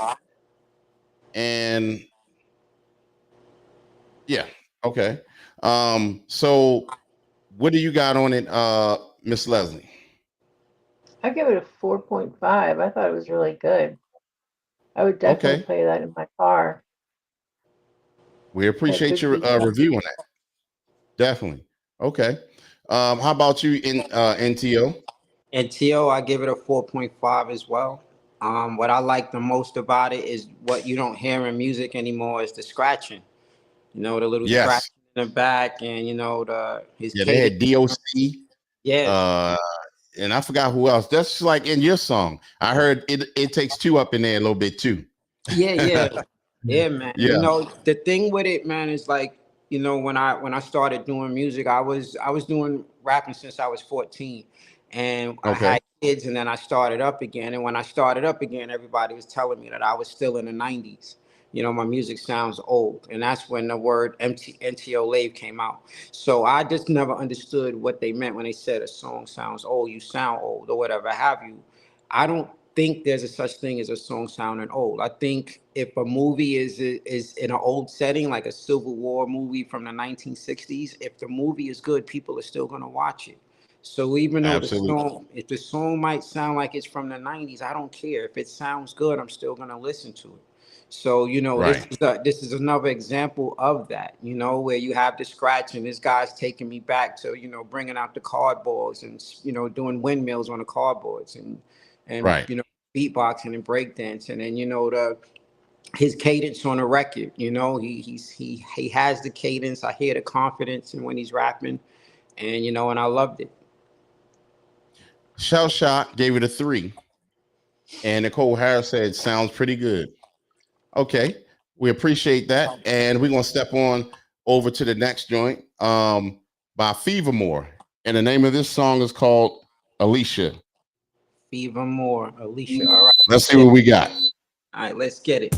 And yeah, okay. So what do you got on it, Miss Leslie? I give it a 4.5. I thought it was really good. I would definitely play that in my car. We appreciate your review on that. Definitely. Okay. How about you in NTO? NTO, I give it a 4.5 as well. What I like the most about it is what you don't hear in music anymore is the scratching. You know, the little scratching in the back, and his Yeah, they had DOC. yeah. And I forgot who else. That's like in your song. I heard it takes two up in there a little bit too. Yeah, man. Yeah. The thing with it, man, is like, when I started doing music, I was doing rapping since I was 14. And I Okay. had kids, and then I started up again. And when I started up again, everybody was telling me that I was still in the 90s. My music sounds old. And that's when the word NTO Lave came out. So I just never understood what they meant when they said a song sounds old, you sound old, or whatever have you. I don't think there's a such thing as a song sounding old. I think if a movie is in an old setting, like a Civil War movie from the 1960s, if the movie is good, people are still going to watch it. So even though if the song might sound like it's from the 90s, I don't care. If it sounds good, I'm still going to listen to it. So, this is another example of that, where you have the scratch, and this guy's taking me back to, bringing out the cardboards and, doing windmills on the cardboards and Right. beatboxing and breakdancing, and, his cadence on the record, he has the cadence. I hear the confidence in when he's rapping, and, and I loved it. Shell Shock gave it a 3. And Nicole Harris said, sounds pretty good. Okay, we appreciate that. And we're going to step on over to the next joint by Fevermore. And the name of this song is called Alicia. Fevermore, Alicia. All right. Let's see what we got. All right, let's get it.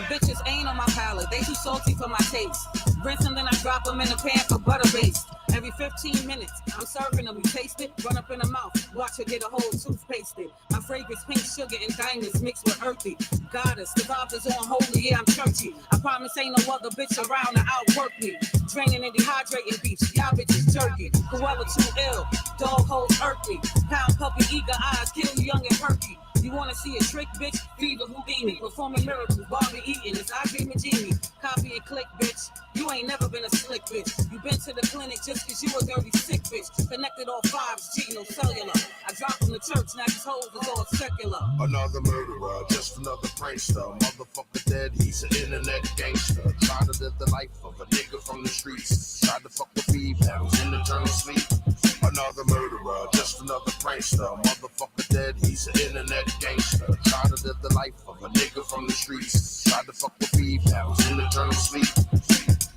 Bitches ain't on my palate, they too salty for my taste. Rinse them, then I drop them in the pan for butter base. Every 15 minutes, I'm serving them, you taste it, run up in the mouth, watch her get a whole tooth pasted. My fragrance, pink sugar and diamonds mixed with earthy. Goddess, the vibe is on holy, yeah, I'm churchy. I promise ain't no other bitch around to outwork me. Draining and dehydrating beats, y'all bitches jerky. Cruella too ill, dog holes irk me. Pound puppy, eager eyes, kill you young and perky. You wanna see a trick, bitch? Fever Houdini, performing miracles, Barbie eating, it's I Dream of Genie. Copy and click, bitch. You ain't never been a slick bitch. You been to the clinic just cause you a dirty sick bitch. Connected all 5G, no cellular. I dropped from the church, now these hoes is all secular. Another murderer, just another prankster. Motherfucker dead, he's an internet gangster. Try to live the life of a nigga from the streets. Tried to fuck with Eve, now he's in eternal sleep. Another murderer, just another prankster. Motherfucker dead, he's an internet gangster. Try to live the life of a nigga from the streets. Tried to fuck with Eve, now he's in eternal sleep.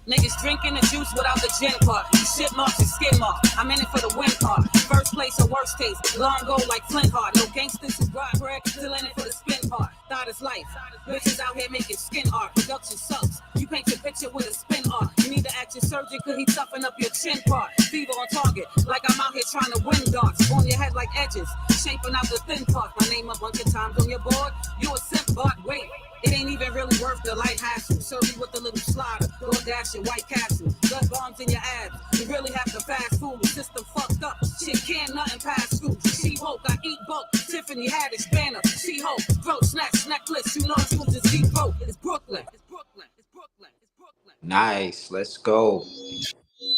Niggas drinking the juice without the gin part. You shit marks and skin marks. I'm in it for the win part. First place or worst case. Long go like Flint Heart. No gangsters who grind bread. Still in it for the spin part. Thought is life. Bitches out here making skin art. Production sucks. You paint your picture with a spin art. You need to ask your surgeon cause he toughen up your chin part. Fever on target. Like I'm out here trying to win darts. On your head like edges. Shaping out the thin part. My name a bunch of times on your board. You a simp but wait. It ain't even really worth the light hassle. Serve you with a little slider, DoorDash and White Castle. Blood bombs in your abs. You really have to fast food. System fucked up. Shit can't nothing pass through. She-Hulk, I eat bulk. Tiffany had his banner. She-Hulk, throat snatch, necklace. You know you just deep broke. It's Brooklyn. It's Brooklyn. It's Brooklyn. It's Brooklyn. Nice. Let's go.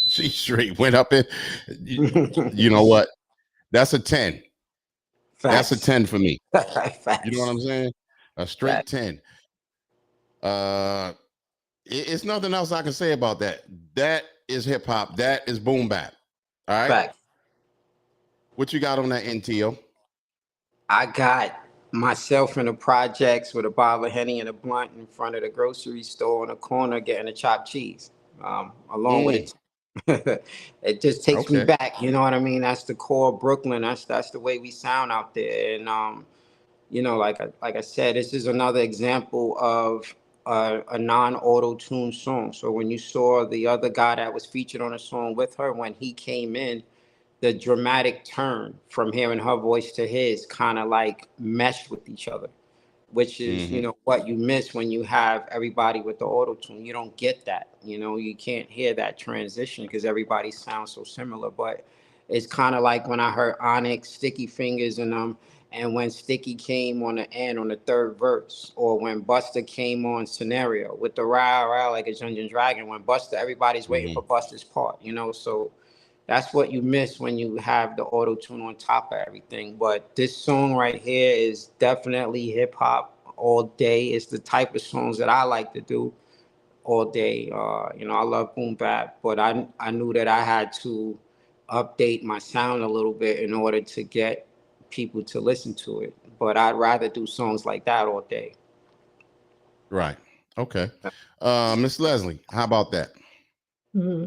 She straight went up in. You know what? That's a 10. Facts. That's a 10 for me. Facts. You know what I'm saying? A straight Facts. 10. It's nothing else I can say about that. That is hip hop. That is boom bap. All right. Facts. What you got on that NTO? I got myself in the projects with a bottle of Henny and a blunt in front of the grocery store in the corner getting a chopped cheese. Along with it. It just takes me back. You know what I mean? That's the core Brooklyn. That's the way we sound out there. And you know, like I said, this is another example of a non-auto-tune song. So when you saw the other guy that was featured on a song with her, when he came in, the dramatic turn from hearing her voice to his kind of like meshed with each other, which is, you know, what you miss when you have everybody with the auto-tune. You don't get that, you know, you can't hear that transition because everybody sounds so similar. But it's kind of like when I heard Onyx, Sticky Fingers, and and when Sticky came on the end on the third verse, or when Busta came on Scenario with the rah like a Dungeon Dragon, when Busta, everybody's waiting for Busta's part, you know. So that's what you miss when you have the auto tune on top of everything. But this song right here is definitely hip hop all day. It's the type of songs that I like to do all day. You know, I love boom bap, but I knew that I had to update my sound a little bit in order to get people to listen to it. But I'd rather do songs like that all day. Right. Okay. Miss Leslie, how about that? Mm-hmm.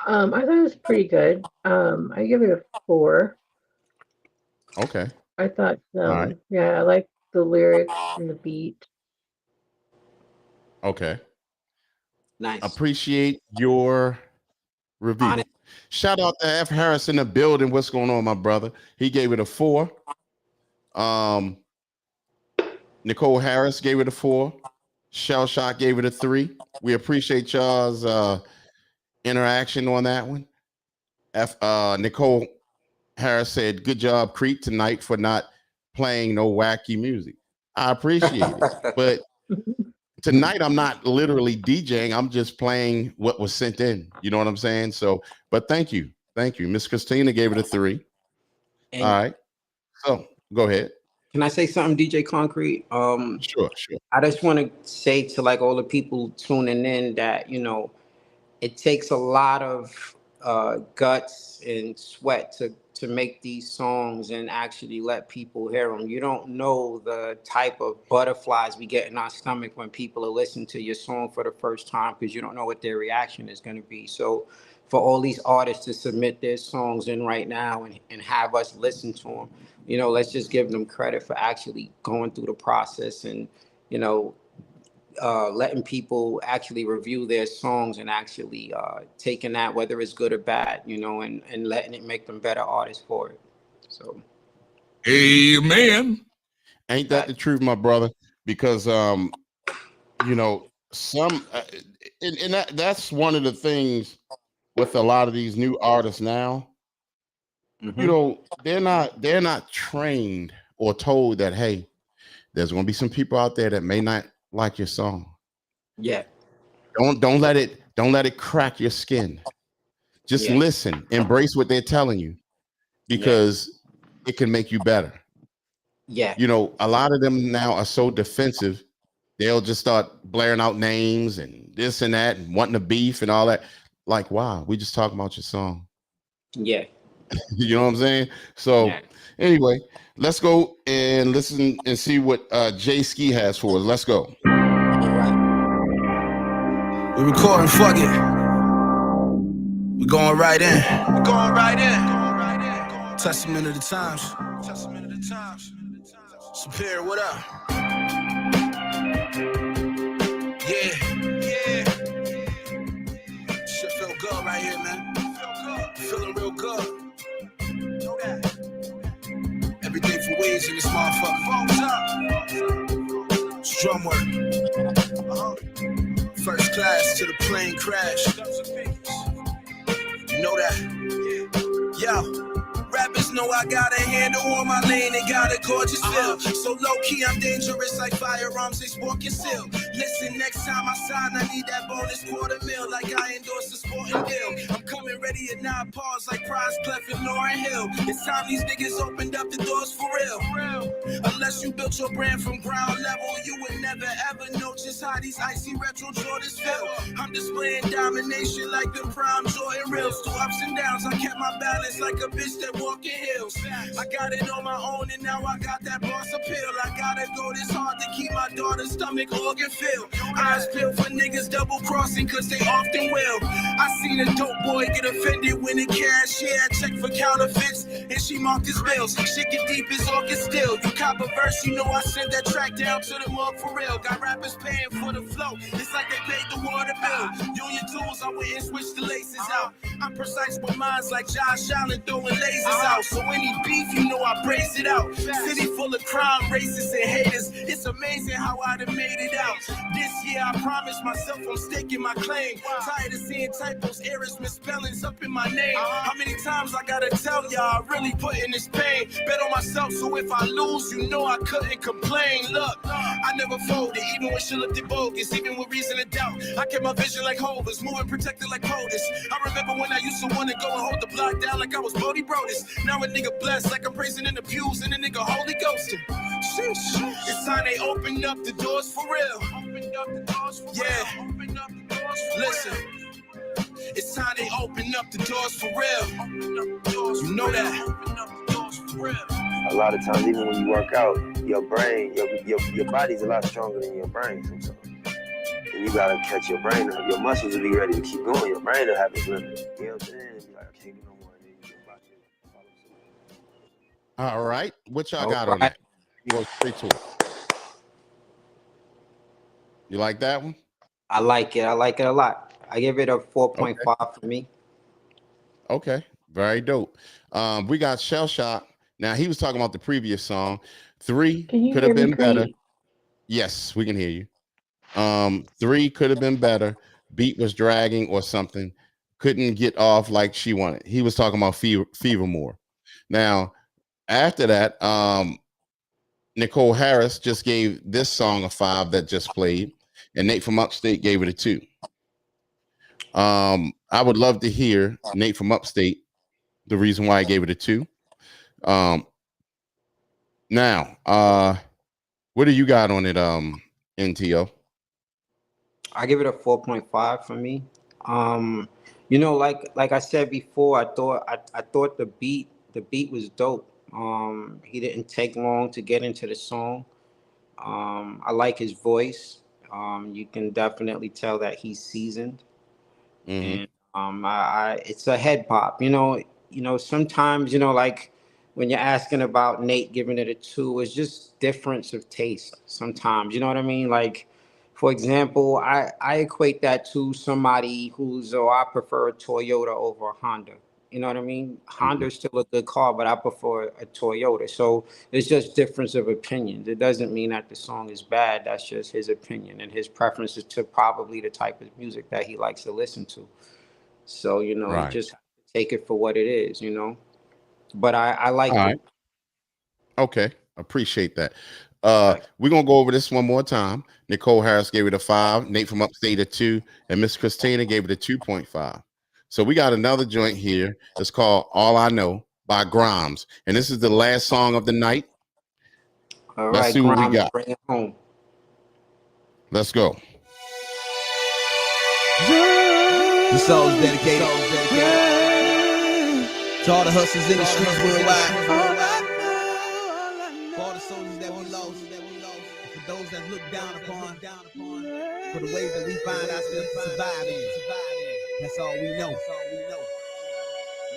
I thought it was pretty good. I give it a 4. Okay. I thought, right. Yeah, I like the lyrics and the beat. Okay. Nice. Appreciate your review. Shout out to F. Harris in the building. What's going on, my brother? He gave it a 4. Nicole Harris gave it a 4. Shell Shock gave it a 3. We appreciate y'all's interaction on that one. Nicole Harris said, "Good job, Creek, tonight for not playing no wacky music." I appreciate it, but tonight I'm not literally DJing. I'm just playing what was sent in. You know what I'm saying? So, but thank you. Miss Christina gave it a 3. And all right. So go ahead. Can I say something, DJ Concrete? Sure. I just want to say to like all the people tuning in that, you know, it takes a lot of guts and sweat to make these songs and actually let people hear them. You don't know the type of butterflies we get in our stomach when people are listening to your song for the first time, because you don't know what their reaction is going to be. So for all these artists to submit their songs in right now and have us listen to them, you know, let's just give them credit for actually going through the process and, you know, letting people actually review their songs and actually taking that, whether it's good or bad, you know, and letting it make them better artists for it. So, amen. Ain't that the truth, my brother? Because you know, some and that's one of the things with a lot of these new artists now. You know, they're not trained or told that, hey, there's going to be some people out there that may not like your song. Yeah. Don't let it crack your skin. Just listen, embrace what they're telling you, because it can make you better. Yeah. You know, a lot of them now are so defensive, they'll just start blaring out names and this and that and wanting to beef and all that. Like, wow, we just talking about your song. Yeah. You know what I'm saying? So anyway, let's go and listen and see what Jay Ski has for us. Let's go. We're recording, fuck it. We're going right in. Testament of the times. Superior, what up? Yeah. Shit feel good right here, man. Feeling real good. Know that. Everything for waves in this motherfucker. It's drum work. First class to the plane crash. You know that? Yo. Rappers know I got a handle on my lane and got a gorgeous feel. So low-key, I'm dangerous like firearms, they sport concealed. Listen, next time I sign, I need that bonus $250,000 like I endorse a sporting deal. I'm coming ready at 9 pause like Prize Clef and Lauryn Hill. It's time these niggas opened up the doors for real. Unless you built your brand from ground level, you would never ever know just how these icy retro Jordans feel. I'm displaying domination like the prime Jordan reels. Through ups and downs, I kept my balance like a bitch that walking hills. I got it on my own and now I got that boss appeal. I gotta go this hard to keep my daughter's stomach organ filled. Eyes peeled for niggas double crossing cause they often will. I seen a dope boy get offended when the cashier checked for counterfeits and she marked his bills. Shit get deep as August still. You cop a verse, you know I sent that track down to the mug for real. Got rappers paying for the flow, it's like they paid the water bill. Union tools, I went and switched the laces out. I'm precise with minds like Josh Allen throwing lasers out. So any beef, you know I brace it out. City full of crime, racists and haters. It's amazing how I done made it out. This year I promised myself I'm staking my claim. Tired of seeing typos, errors, misspellings up in my name. How many times I gotta tell y'all I really put in this pain? Bet on myself, so if I lose, you know I couldn't complain. Look, I never folded, even when shit looked bogus, even with reason to doubt. I kept my vision like Hovers, moving protected like POTUS. I remember when I used to wanna go and hold the block down like I was Bodie Brodus. Now a nigga blessed like I'm praising in the pews and a nigga Holy Ghosted. It's time they open up the doors for real. Yeah, listen. It's time they open up the doors for real. You know that. A lot of times, even when you work out, your brain, your body's a lot stronger than your brain sometimes. And you gotta catch your brain up. Your muscles will be ready to keep going. Your brain will have its limit. You know what I'm saying? And be like, I can't do no more. And then you get back to follow suit. All right. What y'all got on that? Go straight to it. You like that one? I like it. I like it a lot. I give it a 4.5 for me. Okay. Very dope. We got Shell Shock. Now, he was talking about the previous song. 3 could have been better. Yes, we can hear you. 3 could have been better. Beat was dragging or something. Couldn't get off like she wanted. He was talking about Fever more. Now, after that, Nicole Harris just gave this song a 5 that just played, and Nate from Upstate gave it a 2. I would love to hear Nate from Upstate, the reason why I gave it a 2. Now, what do you got on it, NTO? I give it a 4.5 for me. You know, like I said before, I thought the beat was dope. He didn't take long to get into the song. I like his voice. You can definitely tell that he's seasoned. Mm-hmm. And it's a head pop. You know, sometimes, you know, like when you're asking about Nate giving it a 2, it's just difference of taste sometimes. You know what I mean? Like, for example, I equate that to somebody I prefer a Toyota over a Honda. You know what I mean? Honda's still a good car, but I prefer a Toyota. So it's just difference of opinions. It doesn't mean that the song is bad. That's just his opinion and his preferences to probably the type of music that he likes to listen to. So, you know, you just have to take it for what it is, you know. But I like it. Okay. Appreciate that. We're going to go over this one more time. Nicole Harris gave it a 5. Nate from Upstate a 2. And Miss Christina gave it a 2.5. So we got another joint here. It's called All I Know by Grimes. And this is the last song of the night. All Let's right, see what Grimes, we got. bring it home. Let's go. The song's dedicated to all the hustlers in the streets worldwide. For all the soldiers that we lost, for those that look down upon, for the ways that we find ourselves surviving. That's all we know.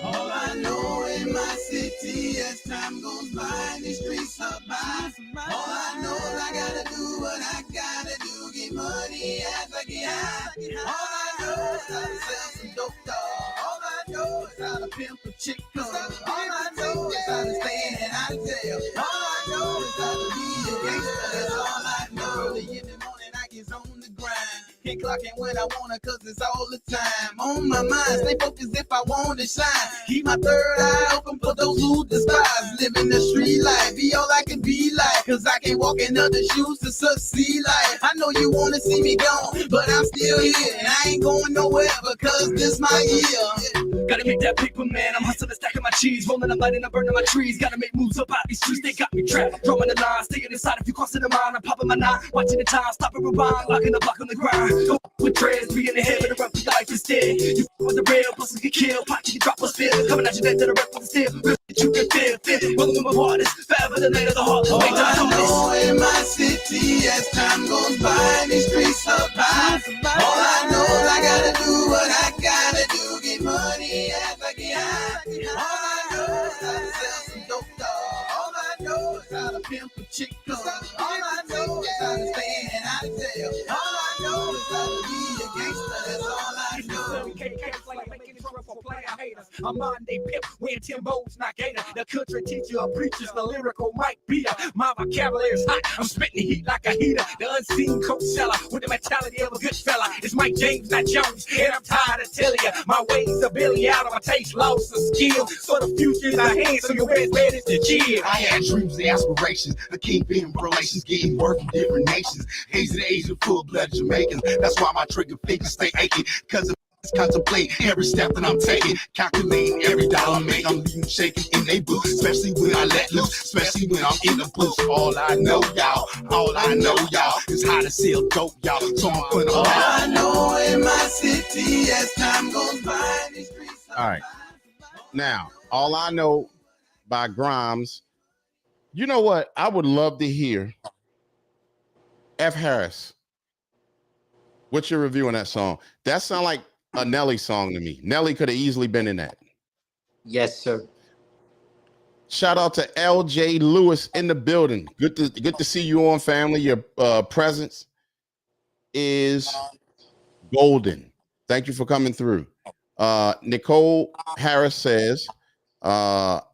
All I know in my city as time goes by, the streets survive. All I know is I gotta do what I gotta do, get money as I get high. All I know is how to sell some dope dog. All I know is how to pimp a chick. All I know is how to stay in and out of jail. All I know is how to be a gangster. That's all I know. Early in the morning I get on the grind. Can't clock in when I wanna, cause it's all the time. On my mind, stay focused if I want to shine. Keep my third eye open for those who despise. Living the street life, be all I can be like. Cause I can't walk in other shoes to succeed life. I know you wanna see me gone, but I'm still here. And I ain't going nowhere because this my year. Gotta make that paper, man. I'm hustling, stacking my cheese. Rolling, I'm lighting, I'm burning my trees. Gotta make moves up out these streets. They got me trapped. I'm drawing the line, staying inside. If you crossing the mind, I'm popping my 9. Watching the time, stopping, rewind. Locking the block on the grind. Go with dreads, be in the head, but the rep with life instead. You with the real, bosses get killed. Pot, you drop a spill. Coming at your neck to the rep with the steel. Real that you can feel. Rolling with my hardest. Forever the night of the heart. All I know in my city as time goes by, the streets survive. All I know is I gotta do what I gotta do, get money as I get high. All I know is how to sell some dope dog. All I know is how to pimp particular. All I know is how to stay in and out of jail. All I know is how to be a gangster. That's all I know. I'm Monday Pip, wearing Timbo's, not Gator. The country teacher of preachers, the lyrical mic beater. My vocabulary is hot, I'm spitting the heat like a heater. The unseen Coachella with the mentality of a good fella. It's Mike James, not Jones, and I'm tired of telling you. My ways are Billy out of my taste, loss of skill. So the future's our hands, so your best bet is to chill. I had dreams and aspirations, the kingpin relations, getting work from different nations. Hazy the Asian, full-blooded Jamaicans. That's why my trigger fingers stay aching, cause of contemplate every step that I'm taking, calculating every dollar I make. I'm leaving shaking in they boots, especially when I let loose, especially when I'm in the booth. All I know, y'all, is how to sell dope, y'all. So I'm putting all I know in my city as time goes by. These streets. All right. Now, All I Know by Grimes. You know what? I would love to hear F. Harris. What's your review on that song? That sound like a Nelly song to me. Nelly could have easily been in that. Yes, sir. Shout out to LJ Lewis in the building. Good to see you on, family. Your presence is golden. Thank you for coming through. Nicole Harris says, IHH,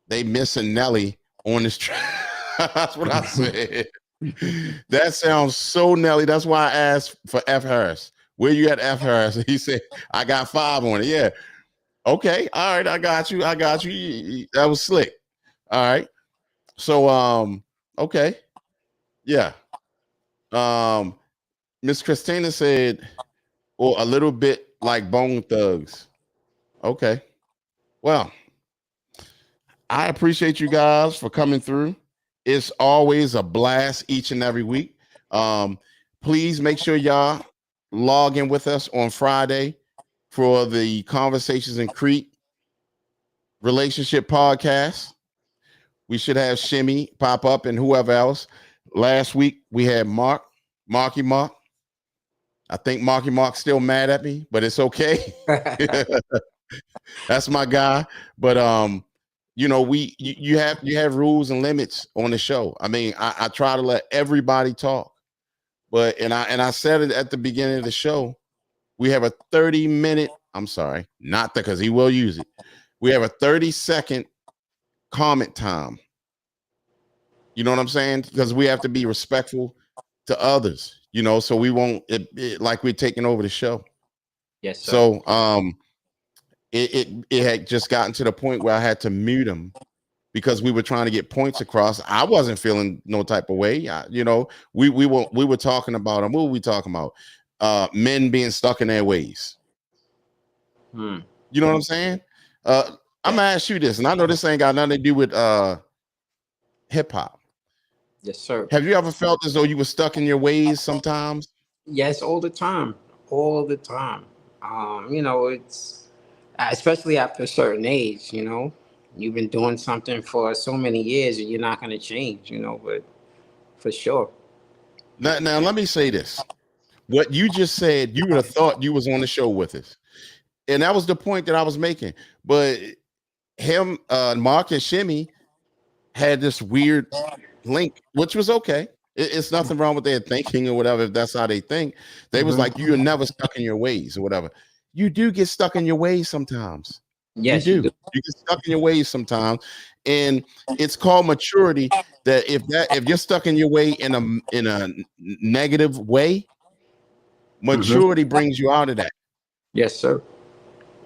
they missing Nelly on this track. That's what I said. That sounds so Nelly. That's why I asked for F. Harris. Where you at, F. Harris? He said, I got 5 on it. Yeah. Okay. All right. I got you. That was slick. All right. So, okay. Yeah. Miss Christina said, or a little bit like Bone Thugs. Okay. Well, I appreciate you guys for coming through. It's always a blast each and every week. Please make sure y'all log in with us on Friday for the Conversations in Crete Relationship Podcast. We should have Shimmy pop up and whoever else. Last week we had Marky Mark. I think Marky Mark's still mad at me, but it's okay. That's my guy. But you know, you have rules and limits on the show. I mean, I try to let everybody talk, but and I said it at the beginning of the show. We have a 30-minute. I'm sorry, not that, because he will use it. We have a 30-second comment time. You know what I'm saying? Because we have to be respectful to others. You know, so we won't like we're taking over the show. Yes, sir. So it had just gotten to the point where I had to mute him because we were trying to get points across. I wasn't feeling no type of way. You know, we were talking about him. What were we talking about? Men being stuck in their ways. You know what I'm saying? I'm gonna ask you this, and I know this ain't got nothing to do with hip hop. Yes, sir. Have you ever felt as though you were stuck in your ways sometimes? Yes, all the time. All the time. You know, it's especially after a certain age, you know, you've been doing something for so many years and you're not going to change, you know, but for sure. Now, let me say this. What you just said, you would have thought you was on the show with us. And that was the point that I was making. But him, Mark and Shimmy had this weird link, which was okay. It's nothing wrong with their thinking or whatever. If that's how they think, they was like, you're never stuck in your ways or whatever. You do get stuck in your ways sometimes. Yes, you do. You get stuck in your ways sometimes, and it's called maturity. That if you're stuck in your way in a negative way, maturity brings you out of that. Yes, sir.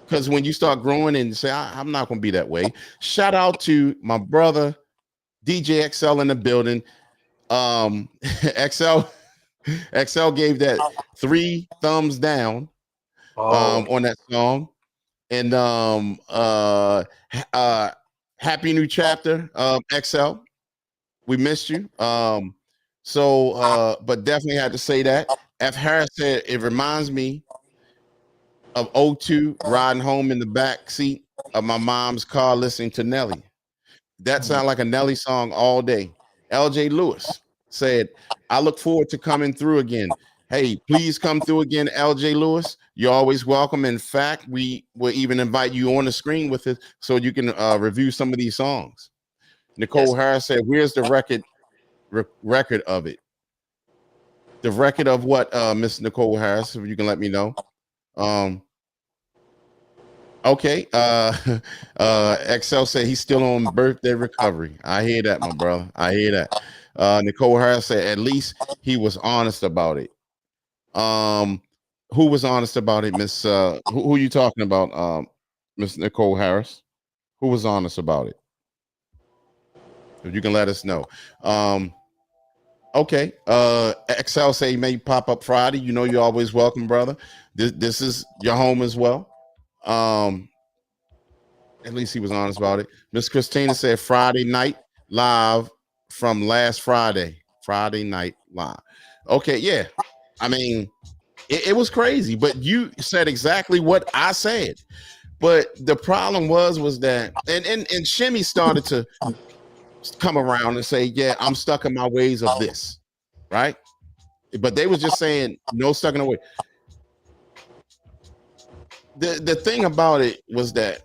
Because when you start growing and say, I'm not going to be that way. Shout out to my brother DJ XL in the building. XL gave that 3 thumbs down. On that song, and happy new chapter, XL. We missed you. But definitely had to say that. F. Harris said it reminds me of 02 riding home in the back seat of my mom's car listening to Nelly. That sounded like a Nelly song all day. LJ Lewis said, I look forward to coming through again. Hey, please come through again, LJ Lewis. You're always welcome. In fact, we will even invite you on the screen with us so you can review some of these songs. Nicole Harris said, "Where's the record of it? The record of what, Miss Nicole Harris? If you can let me know." Okay. Excel said he's still on birthday recovery. I hear that, my brother. I hear that. Nicole Harris said at least he was honest about it. Who was honest about it, Miss? Who you talking about, Miss Nicole Harris? Who was honest about it? If you can let us know. Okay. Excel say he may pop up Friday. You know, you're always welcome, brother. This is your home as well. At least he was honest about it. Miss Christina said Friday night live from last Friday. Friday night live. Okay, yeah. I mean, it was crazy, but you said exactly what I said. But the problem was that and Shimmy started to come around and say, yeah, I'm stuck in my ways of this, right? But they was just saying no stuck in the way. The thing about it was that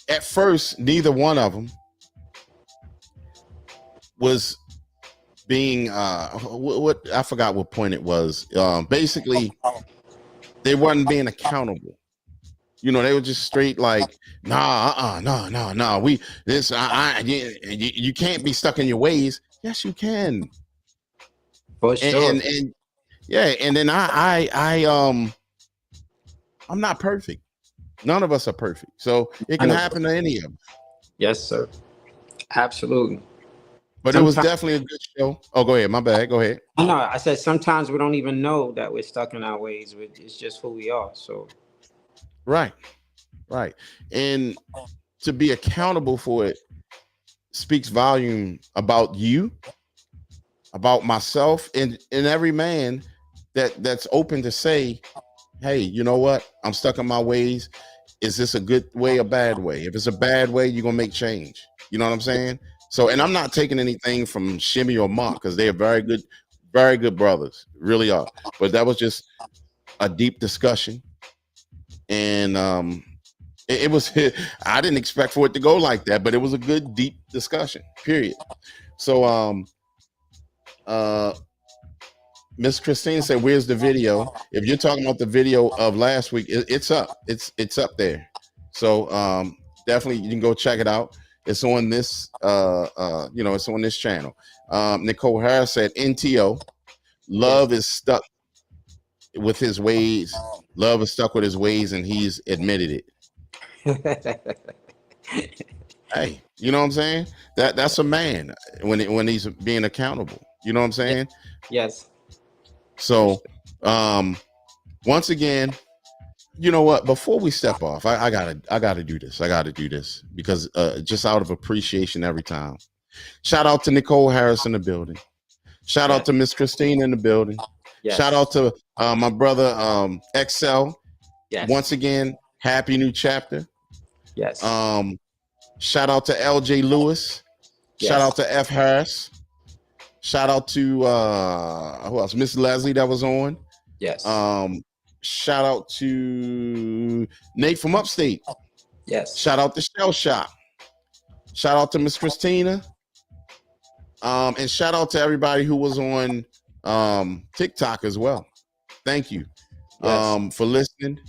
at first, neither one of them was being what I forgot what point it was. Basically, they wasn't being accountable. You know, they were just straight like, nah. You can't be stuck in your ways. Yes, you can. For sure. And yeah, and then I'm not perfect. None of us are perfect. So it can happen to any of them. Yes, sir. Absolutely. But it was definitely a good show. Oh, go ahead. My bad. Go ahead. No, I said sometimes we don't even know that we're stuck in our ways. It's just who we are. So right. And to be accountable for it speaks volume about you, about myself, and every man that's open to say, hey, you know what? I'm stuck in my ways. Is this a good way or bad way? If it's a bad way, you're gonna make change. You know what I'm saying? So, and I'm not taking anything from Shimmy or Mark because they are very good brothers, really are. But that was just a deep discussion, and it was. I didn't expect for it to go like that, but it was a good deep discussion. Period. So, Miss Christine said, "Where's the video?" If you're talking about the video of last week, it's up. It's up there. So definitely you can go check it out. It's on this it's on this channel. Nicole Harris said, "NTO, love is stuck with his ways. Love is stuck with his ways, and he's admitted it." Hey, you know what I'm saying? That's a man when he's being accountable. You know what I'm saying? Yes. So, once again, you know what? Before we step off, I gotta do this. I gotta do this because just out of appreciation every time. Shout out to Nicole Harris in the building. Shout out to Miss Christine in the building. Yes. Shout out to my brother Excel. Yes. Once again, happy new chapter. Yes. Shout out to LJ Lewis. Yes. Shout out to F Harris. Shout out to who else? Miss Leslie that was on. Yes. Shout out to Nate from Upstate. Yes. Shout out to Shell Shop. Shout out to Miss Christina. And shout out to everybody who was on TikTok as well. Thank you for listening.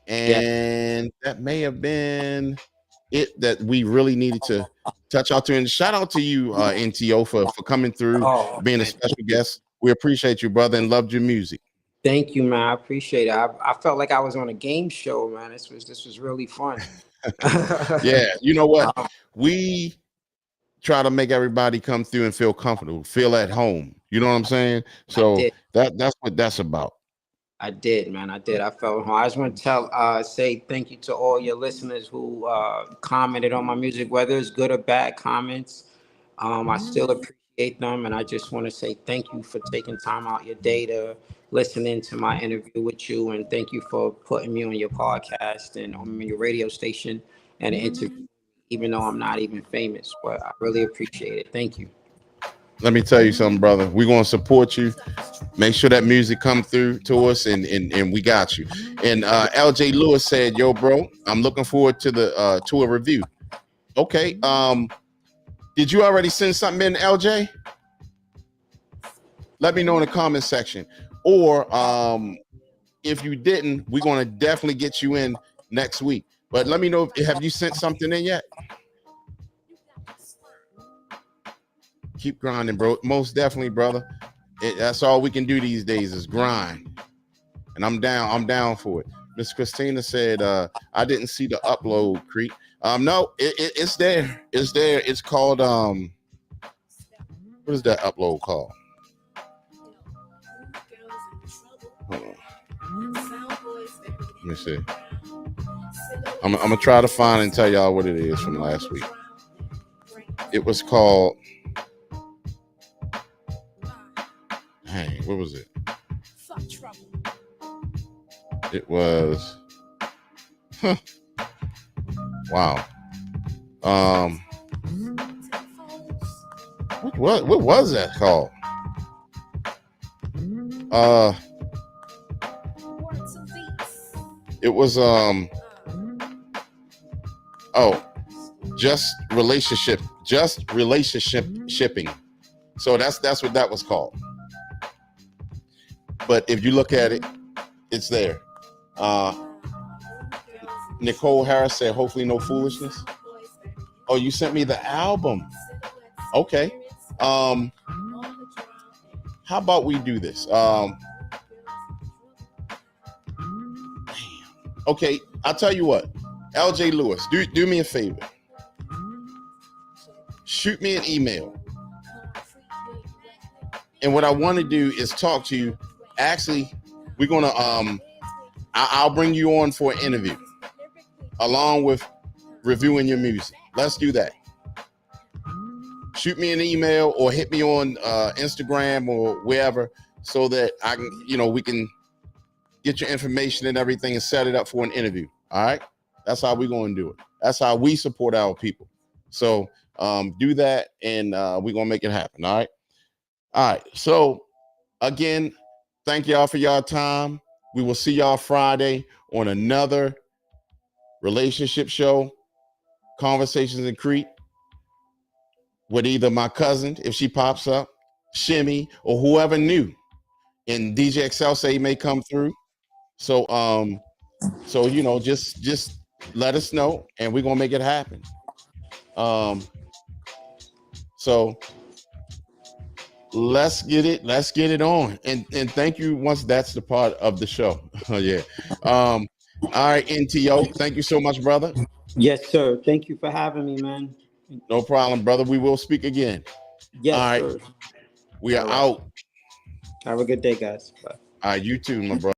And that may have been it that we really needed to touch out to. And shout out to you, NTO, for coming through, being a special guest. We appreciate you, brother, and loved your music. Thank you, man. I appreciate it. I felt like I was on a game show, man. This was really fun. Yeah, you know what? We try to make everybody come through and feel comfortable, feel at home. You know what I'm saying? So that's what that's about. I did, man. I did. I felt home. I just want to say thank you to all your listeners who commented on my music, whether it's good or bad comments. I still appreciate them, and I just want to say thank you for taking time out your day to listening to my interview with you, and thank you for putting me on your podcast and on your radio station and an interview, even though I'm not even famous. But I really appreciate it. Thank you. Let me tell you something, brother. We're going to support you. Make sure that music come through to us, and we got you. And LJ Lewis said, yo, bro, I'm looking forward to the to a review. Okay. Did you already send something in, LJ? Let me know in the comment section. Or if you didn't, we're gonna definitely get you in next week. But let me know have you sent something in yet? Keep grinding, bro. Most definitely, brother. That's all we can do these days is grind. And I'm down for it. Miss Christina said, I didn't see the upload, Creek. No, it's there. It's there. It's called what is that upload called? Hold on. Let me see. I'm gonna try to find and tell y'all what it is from last week. It was called, dang, what was it? It was wow. What was that called? It was just relationship shipping. So that's what that was called. But if you look at it, it's there. Nicole Harris said, hopefully no foolishness. Oh, you sent me the album. Okay. How about we do this? Okay, I'll tell you what. LJ Lewis, do me a favor. Shoot me an email. And what I want to do is talk to you. Actually, we're gonna I'll bring you on for an interview along with reviewing your music. Let's do that. Shoot me an email or hit me on Instagram or wherever so that I can, we can get your information and everything and set it up for an interview. All right. That's how we're going to do it. That's how we support our people. So do that and we're going to make it happen. All right. All right. So again, thank y'all for y'all time. We will see y'all Friday on another relationship show, Conversations in Crete, with either my cousin, if she pops up, Shimmy, or whoever new. And DJ XL say he may come through. So just let us know and we're gonna make it happen. So let's get it on. And thank you once that's the part of the show. Yeah. All right, NTO, thank you so much, brother. Yes, sir. Thank you for having me, man. No problem, brother. We will speak again. Yes, all right. sir. We are out. Have a good day, guys. Bye. All right, you too, my brother.